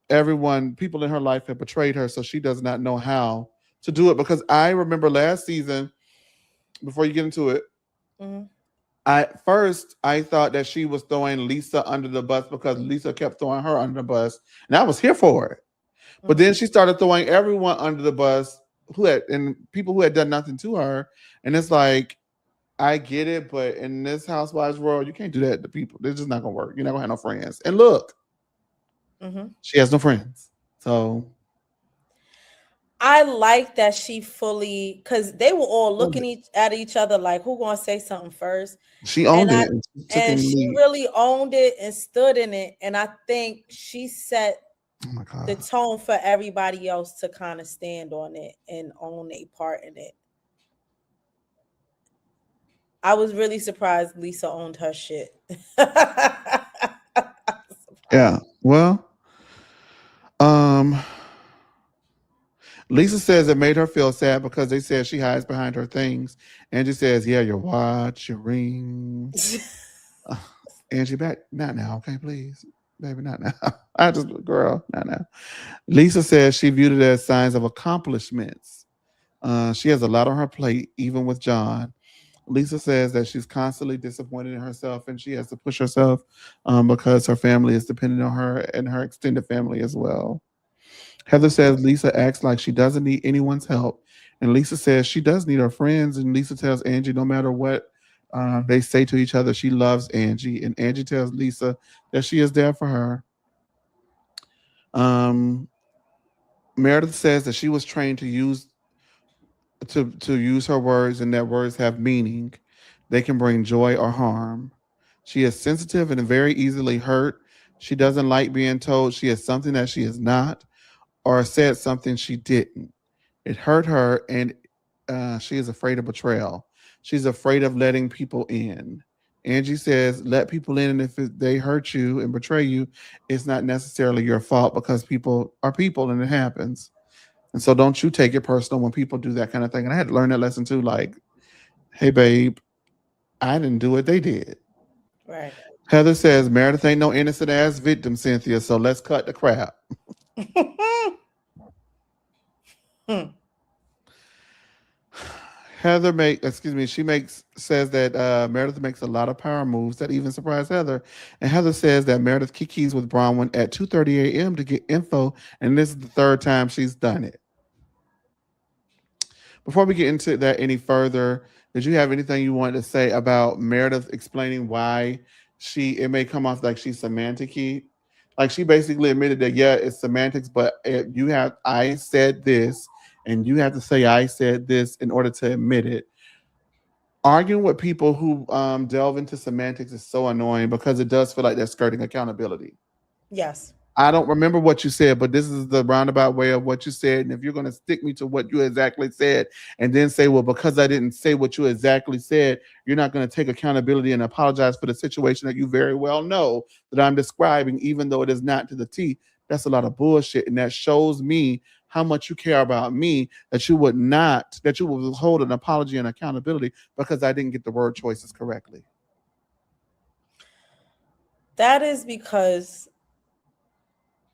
everyone, people in her life have betrayed her, so she does not know how to do it. Because I remember last season, before you get into it, mhm. I thought that she was throwing Lisa under the bus because Lisa kept throwing her under the bus, and I was here for it. But then Mhm. she started throwing everyone under the bus and people who had done nothing to her. And it's like, I get it, but in this housewives world, you can't do that to people. They're just not gonna work. You're not gonna have no friends. And look, Mhm. she has no friends. So I like that she fully, because they were all looking at each other like, who gonna say something first? she And owned I it and she took it and in the she lead. really owned it and stood in it. And I think she set Oh my the God. tone for everybody else to kind of stand on it and own a part in it. I was really surprised Lisa owned her shit. Yeah. Surprised. Well, um, Lisa says it made her feel sad because they said she hides behind her things. Angie says, yeah, your watch, your ring. Uh, Angie, back. Not now, okay, please. Baby, not now. I just, girl, not now. Lisa says she viewed it as signs of accomplishments. She has a lot on her plate, even with John. Lisa says that she's constantly disappointed in herself and she has to push herself because her family is dependent on her and her extended family as well. Heather says Lisa acts like she doesn't need anyone's help. And Lisa says she does need her friends. And Lisa tells Angie no matter what they say to each other, she loves Angie. And Angie tells Lisa that she is there for her. Um, Meredith says that she was trained to use her words and that words have meaning. They can bring joy or harm. She is sensitive and very easily hurt. She doesn't like being told she is something that she is not or said something she didn't. It hurt her, and she is afraid of betrayal. She's afraid of letting people in. Angie says, let people in, and if they hurt you and betray you, it's not necessarily your fault because people are people and it happens. And so don't you take it personal when people do that kind of thing. And I had to learn that lesson too. Like, hey, babe, I didn't do it. They did. Right. Heather says Meredith ain't no innocent ass victim, Cynthia. So let's cut the crap. She makes says that Meredith makes a lot of power moves that even surprise Heather. And Heather says that Meredith kikis with Bronwyn at 2:30 a.m. to get info, and this is the third time she's done it. Before we get into that any further, did you have anything you wanted to say about Meredith explaining why it may come off like she's semantic? Like she basically admitted that yeah, it's semantics, but I said this, and you have to say I said this in order to admit it. Arguing with people who delve into semantics is so annoying because it does feel like they're skirting accountability. Yes. I don't remember what you said, but this is the roundabout way of what you said. And if you're going to stick me to what you exactly said and then say, well, because I didn't say what you exactly said, you're not going to take accountability and apologize for the situation that you very well know that I'm describing, even though it is not to the T. That's a lot of bullshit. And that shows me how much you care about me that you would withhold an apology and accountability because I didn't get the word choices correctly. That is because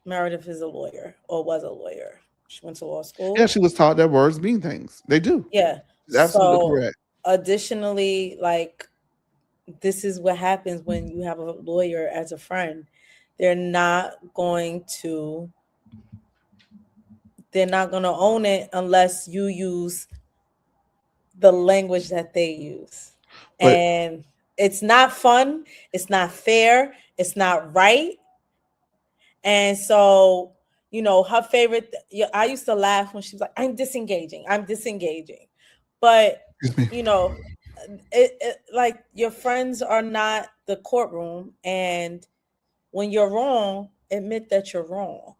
Meredith is a lawyer or was a lawyer. She went to law Yeah, school. she was taught that words mean things. They do. Yeah. She's absolutely So correct. additionally, like, this is what happens when you have a lawyer as a friend. They're not going to they're not going to own it unless you use the language that they use. But And it's not fun, it's not fair, it's not right. And so, her favorite, yeah, I used to laugh when she was like, I'm disengaging. But, excuse me. you know, like, your friends are not the courtroom. And when you're wrong, admit that you're wrong.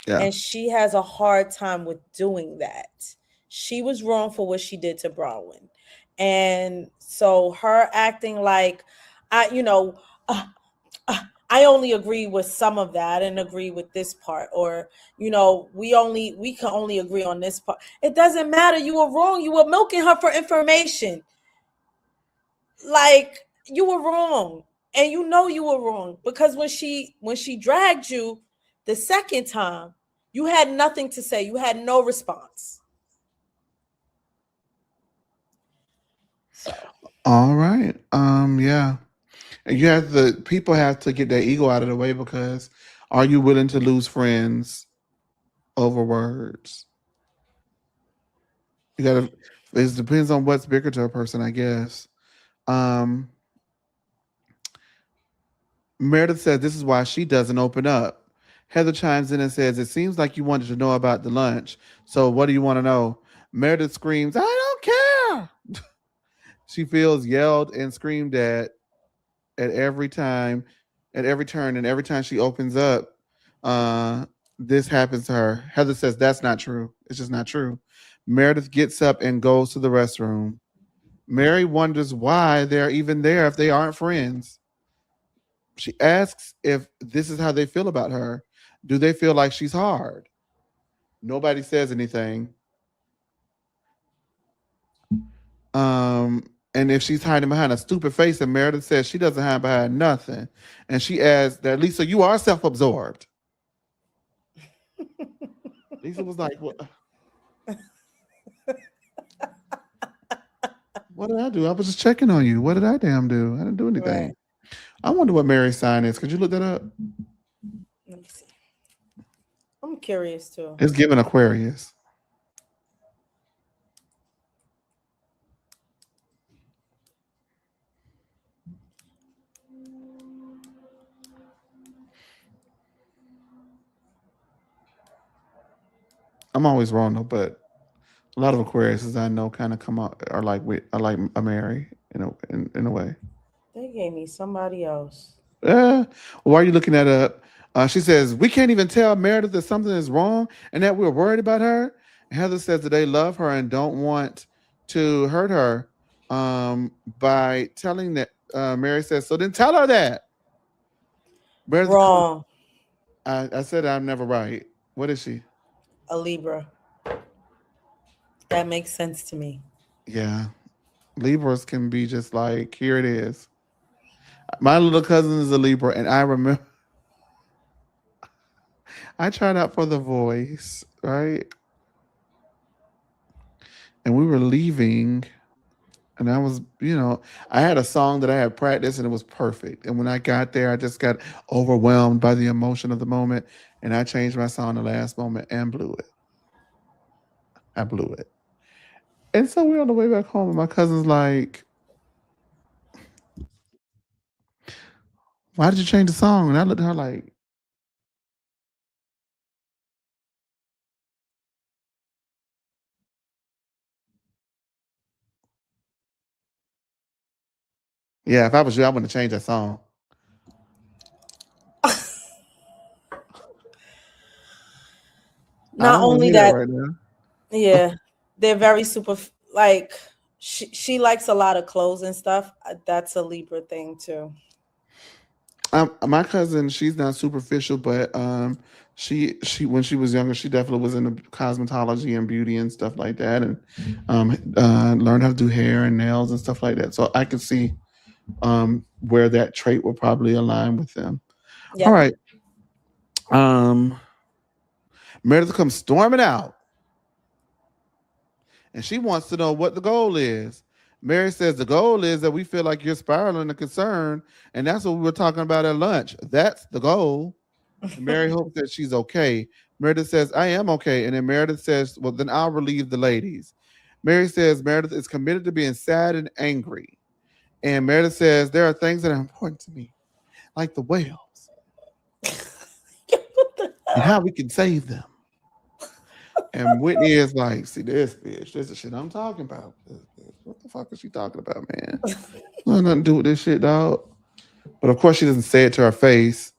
Yeah. And she has a hard time with doing that. She was wrong for what she did to Bronwyn. And so her acting like, I, you know, uh, I only agree with some of that and agree with this part, or we can only agree on this part. It doesn't matter. You were wrong. You were milking her for information. Like, you were wrong, and you were wrong because when she dragged you the second time, you had nothing to say. You had no response. So. All right. Yeah. And you have the people have to get their ego out of the way because are you willing to lose friends over words? You gotta it depends on what's bigger to a person, I guess. Um Meredith says this is why she doesn't open up. Heather chimes in and says, it seems like you wanted to know about the lunch. So what do you want to know? Meredith screams, I don't care. She feels yelled and screamed at every time, at every turn, and every time she opens up, uh, this happens to her. Heather says that's not true. It's just not true. Meredith gets up and goes to the restroom. Mary wonders why they're even there if they aren't friends. She asks if this is how they feel about her. Do they feel like she's hard? Nobody says anything. And if she's hiding behind a stupid face, and Meredith says she doesn't hide behind nothing. And she adds that Lisa, you are self-absorbed. Lisa was like, what did I do? I was just checking on you. What did I damn do? I didn't do anything. Right. I wonder what Mary's sign is. Could you look that up? Let me see. I'm curious too. It's given Aquarius. I'm always wrong though, but a lot of Aquariuses I know kind of come out are like a Mary in a way. They gave me somebody else. Why are you looking that up? She says, we can't even tell Meredith that something is wrong and that we're worried about her. And Heather says that they love her and don't want to hurt her by telling that. Mary says, so then tell her that. Meredith, Wrong. I said I'm never right. What is she? A Libra. That makes sense to me. Yeah. Libras can be just like, here it is. My little cousin is a Libra, and I remember I tried out for The Voice, right? And we were leaving, and I was, I had a song that I had practiced, and it was perfect. And when I got there, I just got overwhelmed by the emotion of the moment, and I changed my song the last moment and blew it. I blew it. And so we're on the way back home, and my cousin's like, why did you change the song? And I looked at her like, yeah, if I was you, I wouldn't have changed that song. I Not don't want to only hear that that, right now. yeah, they're very super. Like she likes a lot of clothes and stuff. That's a Libra thing too. My cousin, she's not superficial, but she when she was younger, she definitely was into cosmetology and beauty and stuff like that, and learned how to do hair and nails and stuff like that. So I could see where that trait will probably align with them. All Yep. right, Meredith comes storming out, and she wants to know what the goal is. Mary says the goal is that we feel like you're spiraling a concern, and that's what we were talking about at lunch. That's the goal. And Mary hopes that she's okay. Meredith says, I am okay. And then Meredith says, well, then I'll relieve the ladies. Mary says Meredith is committed to being sad and angry. And Meredith says, there are things that are important to me, like the whales What the and how hell? we can save them. And Whitney is like, see, this bitch, this is the shit I'm talking about. What the fuck is she talking about, man? Nothing to do with this shit, dog. But of course, she doesn't say it to her face.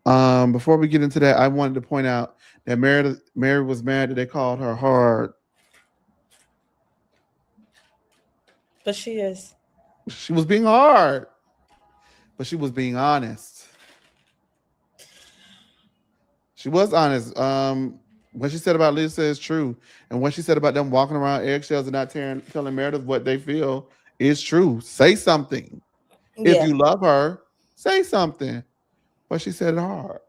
Before we get into that, I wanted to point out that Mary was mad that they called her hard. But she is. She was being hard, but she was being honest. She was honest. What she said about Lisa is true, and what she said about them walking around eggshells and not telling Meredith what they feel is true. Say something. If Yeah. you love her, say something. But she said it hard.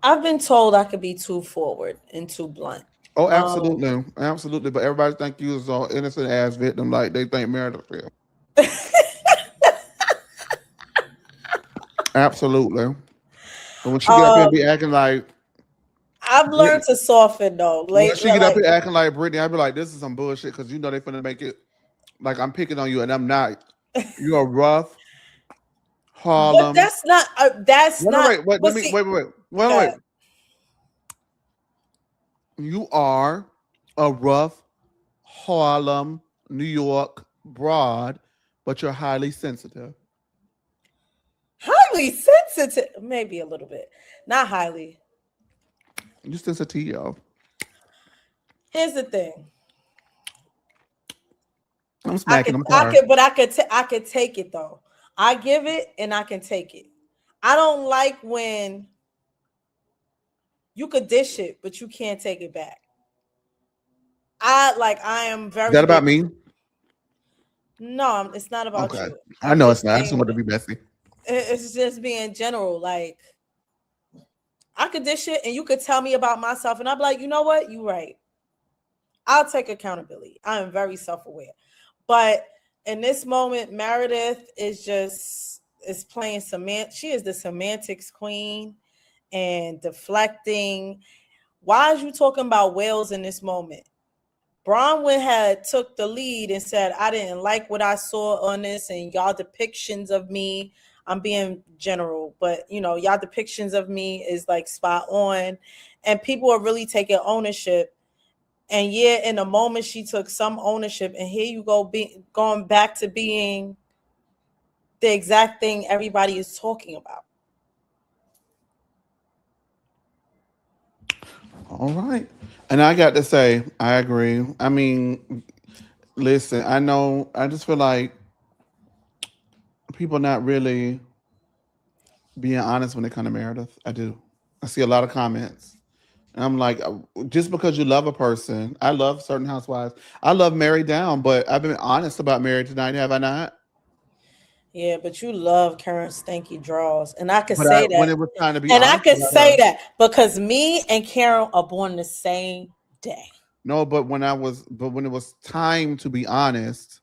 I've been told I could be too forward and too blunt. Oh, Um, absolutely, absolutely. But everybody think you was an innocent ass victim, like they think Meredith is. Absolutely. But when she get up here and um, be acting like I've learned Britney, to soften though. when Like, she get up like here acting like Britney, I be like, this is some bullshit because you know they finna make it like I'm picking on you and I'm not. You're a rough but Harlem. that's not. That's Wait, wait, not. wait, wait. But Let me see, wait, wait, wait. Wait, God, wait. You are a rough Harlem, New York broad, but you're highly sensitive. highly sensitive, maybe a little bit, not highly. You sensitive. Here's the thing. I'm smacking. I'm I sorry. could, but I could take it though. I give it and I can take it. I don't like when you could dish it, but you can't take it back. I am Is very that about big. me? No, it's not about Okay. you. I I'm know it's just not. I just saying want to be messy. it's just being general. Like I could dish it and you could tell me about myself, and I'm like, you know what? You right. I'll take accountability. I am very self-aware. But in this moment, Meredith is playing she is the semantics queen and deflecting. Why is you talking about whales in this moment? Bronwyn had took the lead and said, I didn't like what I saw on this and y'all depictions of me. I'm being general, but y'all depictions of me is like spot on. And people are really taking ownership. And yeah, in a moment she took some ownership, and here you go going back to being the exact thing everybody is talking about. All right. And I got to say, I agree. I mean, listen, I know, I just feel like people not really being honest when it comes to Meredith. I do. I see a lot of comments. And I'm like, just because you love a person, I love certain housewives. I love Mary Down, but I've been honest about Mary tonight, have I not? Yeah, but you love Karen Stanky draws. And I could But I, say when that. it was time to be And I honest could about say her, that because me and Karen are born the same day. no. But when it was time to be honest,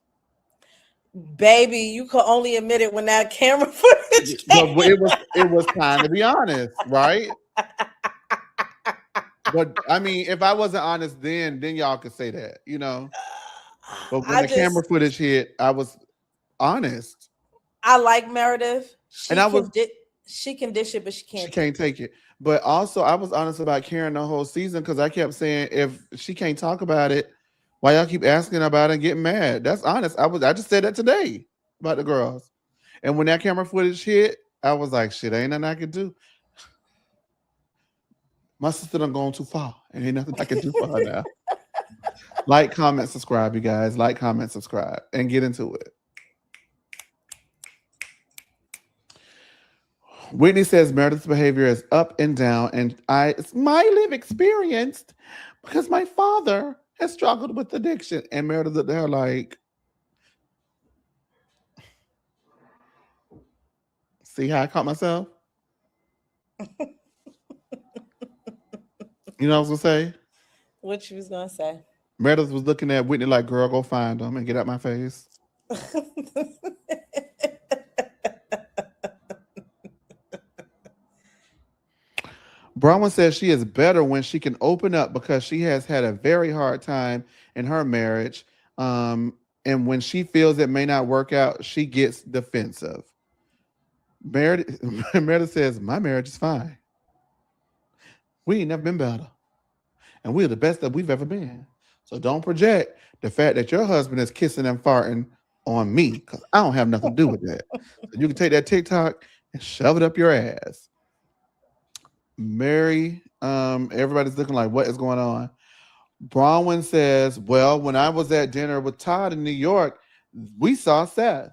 Baby, you could only admit it when that camera footage but came. it was time to be honest, right? But I mean, if I wasn't honest then y'all could say that, you know. But when I the camera just footage hit, I was honest, I like Meredith. and She can dish it, but she she can't take can't it. take it. But also, I was honest about Karen the whole season because I kept saying if she can't talk about it, why y'all keep asking about it and getting mad? That's honest. I just said that today about the girls, and when that camera footage hit, I was like, shit, ain't nothing I could do. My sister done gone too far, and ain't nothing I can do for her now. Like, comment, subscribe, you guys. Like, comment, subscribe, and get into it. Whitney says Meredith's behavior is up and down, and it's my live experienced because my father has struggled with addiction. And Meredith looked at her like, see how I caught myself? You know what I was gonna say? What she was gonna say. Meredith was looking at Whitney like, girl, go find them and get out my face. Bronwyn says she is better when she can open up because she has had a very hard time in her marriage. Um, and when she feels it may not work out, she gets defensive. Meredith, Meredith says, my marriage is fine. We ain't never been better. And we're the best that we've ever been. So don't project the fact that your husband is kissing and farting on me because I don't have nothing to do with that. So you can take that TikTok and shove it up your ass. Mary, everybody's looking like, what is going on? Bronwyn says, well, when I was at dinner with Todd in New York, we saw Seth.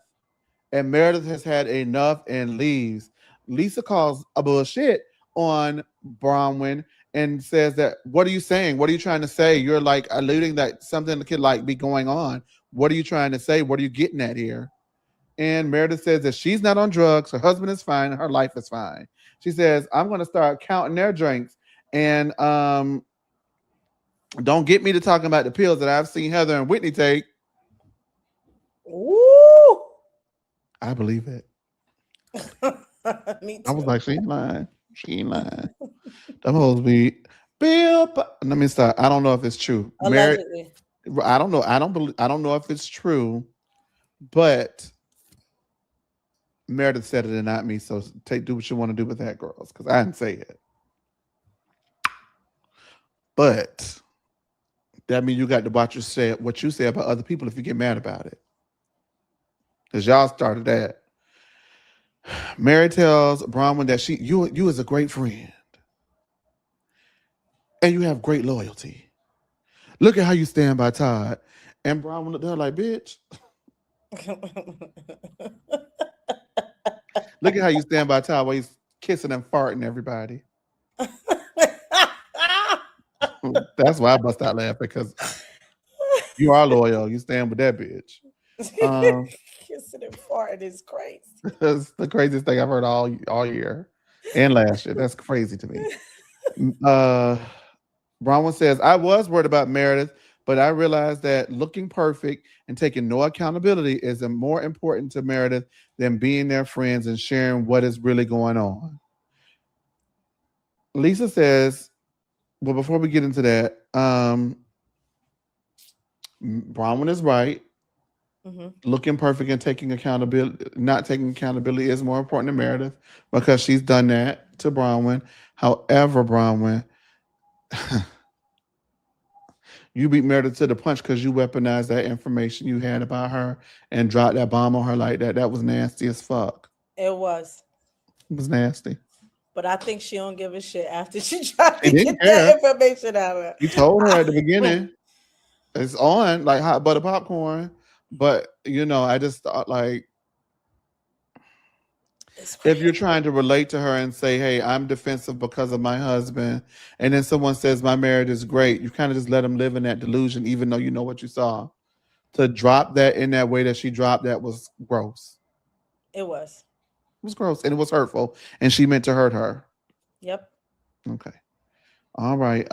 And Meredith has had enough and leaves. Lisa calls a bullshit on Bronwyn and says that, what are you saying? What are you trying to say? You're like alluding that something could like be going on. What are you trying to say? What are you getting at here? And Meredith says that she's not on drugs. Her husband is fine. And her life is fine. She says, I'm going to start counting their drinks. And Don't get me to talking about the pills that I've seen Heather and Whitney take. Ooh. I believe it. Me I was too. like, she ain't lying. She ain't lying. Them hoes be Bill. Let me start. I don't know if it's true. Mary, Allegedly. I don't know. I don't believe. I don't know if it's true, but Meredith said it and not me. So do what you want to do with that, girls, because I didn't say it. But that means you got to watch what you say about other people if you get mad about it, because y'all started that. Mary tells Bronwyn that you is a great friend and you have great loyalty. Look at how you stand by Todd. And Bronwyn looked at her like, bitch, look at how you stand by Todd while he's kissing and farting everybody. That's why I bust out laughing, because you are loyal. You stand with that bitch. Kissing and farting is crazy. That's the craziest thing I've heard all year and last year. That's crazy to me. Uh, Bronwyn says, I was worried about Meredith, but I realized that looking perfect and taking no accountability is more important to Meredith than being their friends and sharing what is really going on. Lisa says, well, before we get into that, Bronwyn is right. Mm-hmm. Looking perfect and taking accountability, not taking accountability is more important to Meredith because she's done that to Bronwyn. However, Bronwyn, you beat Meredith to the punch because you weaponized that information you had about her and dropped that bomb on her like that. That was nasty as fuck. It was. It was nasty. But I think she don't give a shit after she tried She to didn't get that care. information out of her. He told her at the I- beginning, it's on like hot butter popcorn. But I just thought, like, it's if you're crazy. trying to relate to her and say, hey, I'm defensive because of my husband, and then someone says my marriage is great, you kind of just let them live in that delusion, even though you know what you saw. To drop that in that way that she dropped that was gross. It was. It was gross and it was hurtful, and she meant to hurt her. Yep. Okay. All right.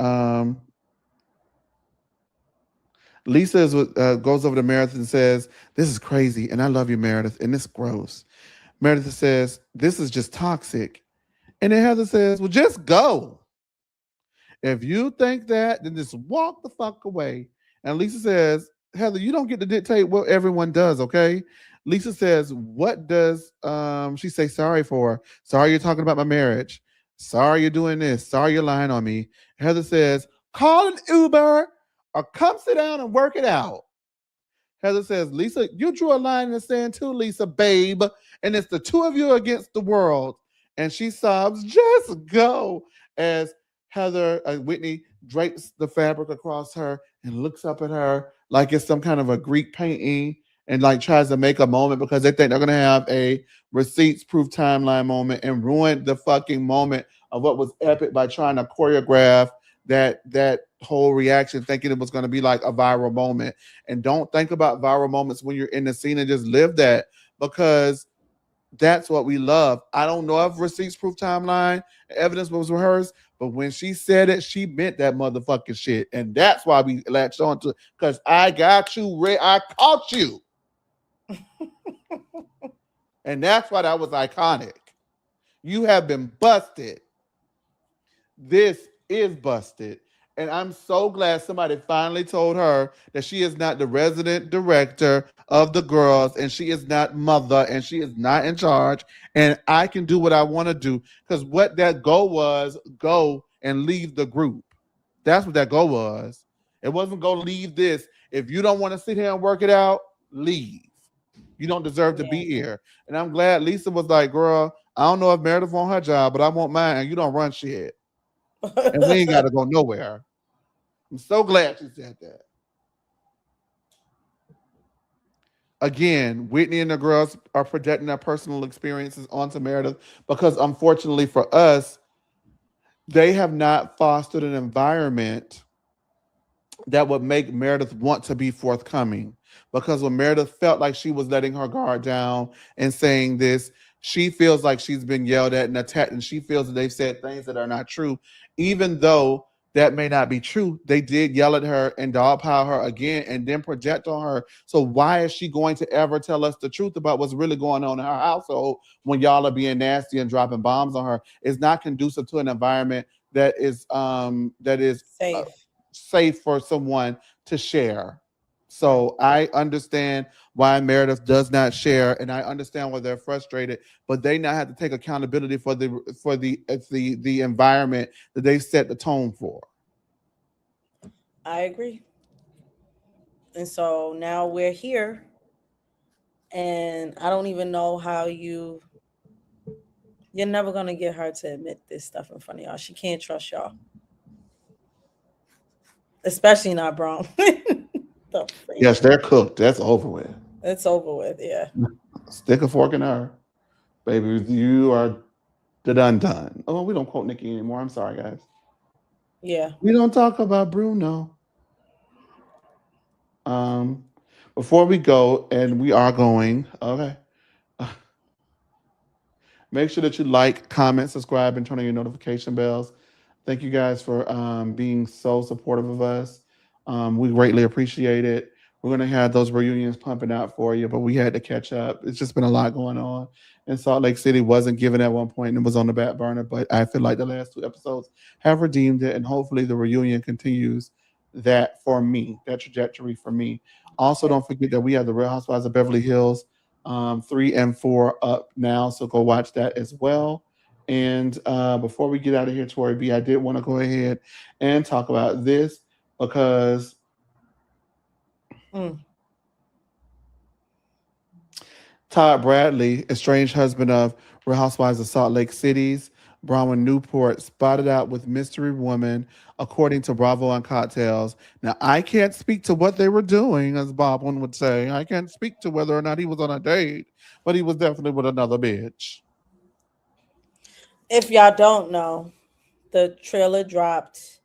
Lisa goes over to Meredith and says, this is crazy, and I love you, Meredith, and it's gross. Meredith says, this is just toxic. And then Heather says, well, just go. If you think that, then just walk the fuck away. And Lisa says, Heather, you don't get to dictate what everyone does, okay? Lisa says, what does she say sorry for? Sorry you're talking about my marriage. Sorry you're doing this. Sorry you're lying on me. Heather says, call an Uber or come sit down and work it out. Heather says, Lisa, you drew a line in the sand too, Lisa, babe. And it's the two of you against the world. And she sobs, just go. As Whitney drapes the fabric across her and looks up at her like it's some kind of a Greek painting and like tries to make a moment because they think they're going to have a receipts proof timeline moment and ruin the fucking moment of what was epic by trying to choreograph that whole reaction thinking it was going to be like a viral moment. And don't think about viral moments when you're in the scene, and just live that, because that's what we love. I don't know if receipts proof timeline evidence was rehearsed, but when she said it, she meant that motherfucking shit. And that's why we latched on to it, because I got you, I caught you. And that's why that was iconic. You have been busted. This is busted. And I'm so glad somebody finally told her that she is not the resident director of the girls, and she is not mother, and she is not in charge. And I can do what I want to do. Because what that goal was, go and leave the group. That's what that goal was. It wasn't go leave this. If you don't want to sit here and work it out, leave. You don't deserve to Yeah. be here. And I'm glad Lisa was like, girl, I don't know if Meredith want her job, but I want mine, and you don't run shit. And we ain't got to go nowhere. I'm so glad she said that. Again, Whitney and the girls are projecting their personal experiences onto Meredith because, unfortunately for us, they have not fostered an environment that would make Meredith want to be forthcoming. Because when Meredith felt like she was letting her guard down and saying this, she feels like she's been yelled at and attacked, and she feels that they've said things that are not true, even though that may not be true. They did yell at her and dogpile her again and then project on her. So why is she going to ever tell us the truth about what's really going on in her household when y'all are being nasty and dropping bombs on her? It's not conducive to an environment that is uh, Safe. safe for someone to share. Right. So I understand why Meredith does not share, and I understand why they're frustrated. But they now have to take accountability for the environment that they set the tone for. I agree. And so now we're here, and I don't even know how you're never gonna get her to admit this stuff in front of y'all. She can't trust y'all, especially not Brown. The freak. Yes, they're cooked. That's over with. It's over with. Yeah. Stick a fork in her, baby. You are the done done. Oh, we don't quote Nikki anymore. I'm sorry, guys. Yeah. We don't talk about Bruno. Um, Before we go, and we are going. Okay. Make sure that you like, comment, subscribe, and turn on your notification bells. Thank you guys for being so supportive of us. We greatly appreciate it. We're going to have those reunions pumping out for you, but we had to catch up. It's just been a lot going on. And Salt Lake City wasn't given at one point and it was on the back burner, but I feel like the last two episodes have redeemed it, and hopefully the reunion continues that for me, that trajectory for me. Also, Yeah. don't forget that we have the Real Housewives of Beverly Hills 3 and 4 up now, so go watch that as well. And before we get out of here, Tori B, I did want to go ahead and talk about this because Mm. Todd Bradley, estranged husband of Real Housewives of Salt Lake City's Bronwyn Newport, spotted out with mystery woman, according to Bravo on Cocktails. Now, I can't speak to what they were doing, as Bob one would say. I can't speak to whether or not he was on a date, but he was definitely with another bitch. If y'all don't know, the trailer dropped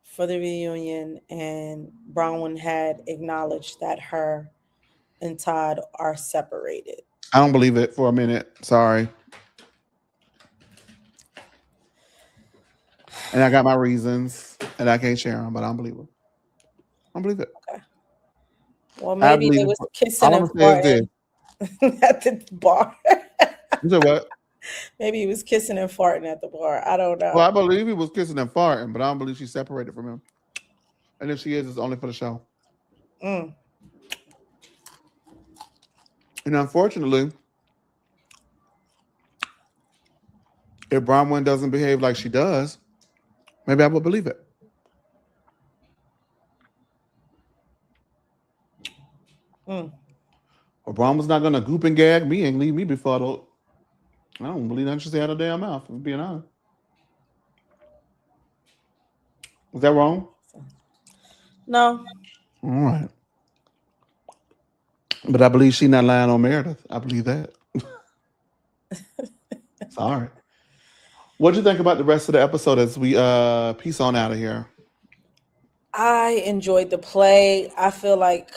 for the reunion, and Bronwyn had acknowledged that her and Todd are separated. I don't believe it for a minute. Sorry. And I got my reasons, and I can't share them, but I don't believe it. I don't believe it. Okay. Well, I maybe believe they it. was kissing All I'm and gonna say is this. farting at the bar. You said what? Maybe he was kissing and farting at the bar. I don't Well, I know. believe he was kissing and farting, but I don't believe she's separated from him. And if she is, it's only for the show. Mm. And unfortunately, if Bronwyn doesn't behave like she does, maybe I would believe it. Mm. Or Bronwyn's not gonna goop and gag me and leave me befuddled. I don't believe that she had a damn mouth, if I'm being honest. Is that wrong? No. All right. But I believe she's not lying on Meredith. I believe that. Sorry. What'd you think about the rest of the episode as we peace on out of here? I enjoyed the play. I feel like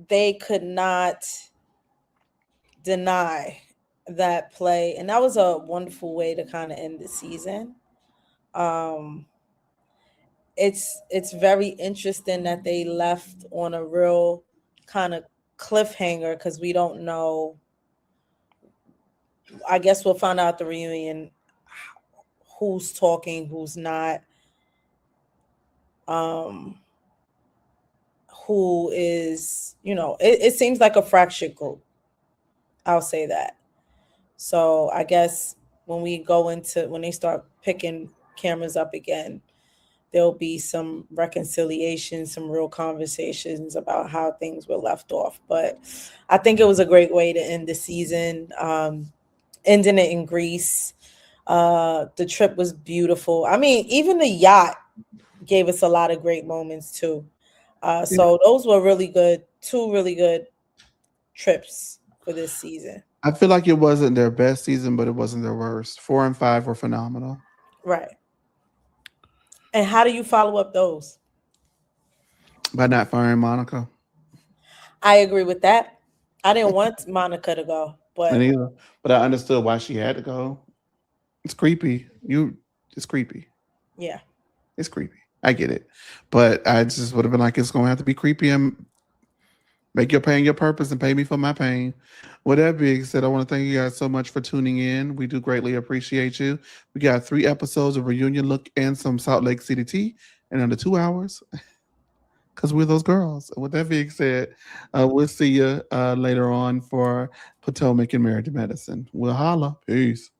they could not deny that play, and that was a wonderful way to kind of end the season. Um it's very interesting that they left on a real kind of cliffhanger, because we don't know. I guess we'll find out the reunion who's talking, who's not, um who is, it seems like a fractured group. I'll say that. So I guess when they start picking cameras up again, there'll be some reconciliation, some real conversations about how things were left off. But I think it was a great way to end the season. Ending it in Greece. The trip was beautiful. I mean, even the yacht gave us a lot of great moments too. So those were really good, two really good trips for this season. I feel like it wasn't their best season, but it wasn't their worst. 4 and 5 were phenomenal. Right. And how do you follow up those? By not firing Monica. I agree with that. I didn't want Monica to go, And but either. But I understood why she had to go. It's creepy. It's creepy. yeah. It's creepy. I get it. But I just would have been like, it's gonna have to be creepy and make your pain your purpose and pay me for my pain. With that being said, I want to thank you guys so much for tuning in. We do greatly appreciate you. We got 3 episodes of Reunion Look and some Salt Lake City tea in under 2 hours because we're those girls. With that being said, we'll see you later on for Potomac and Married to Medicine. We'll holla. Peace.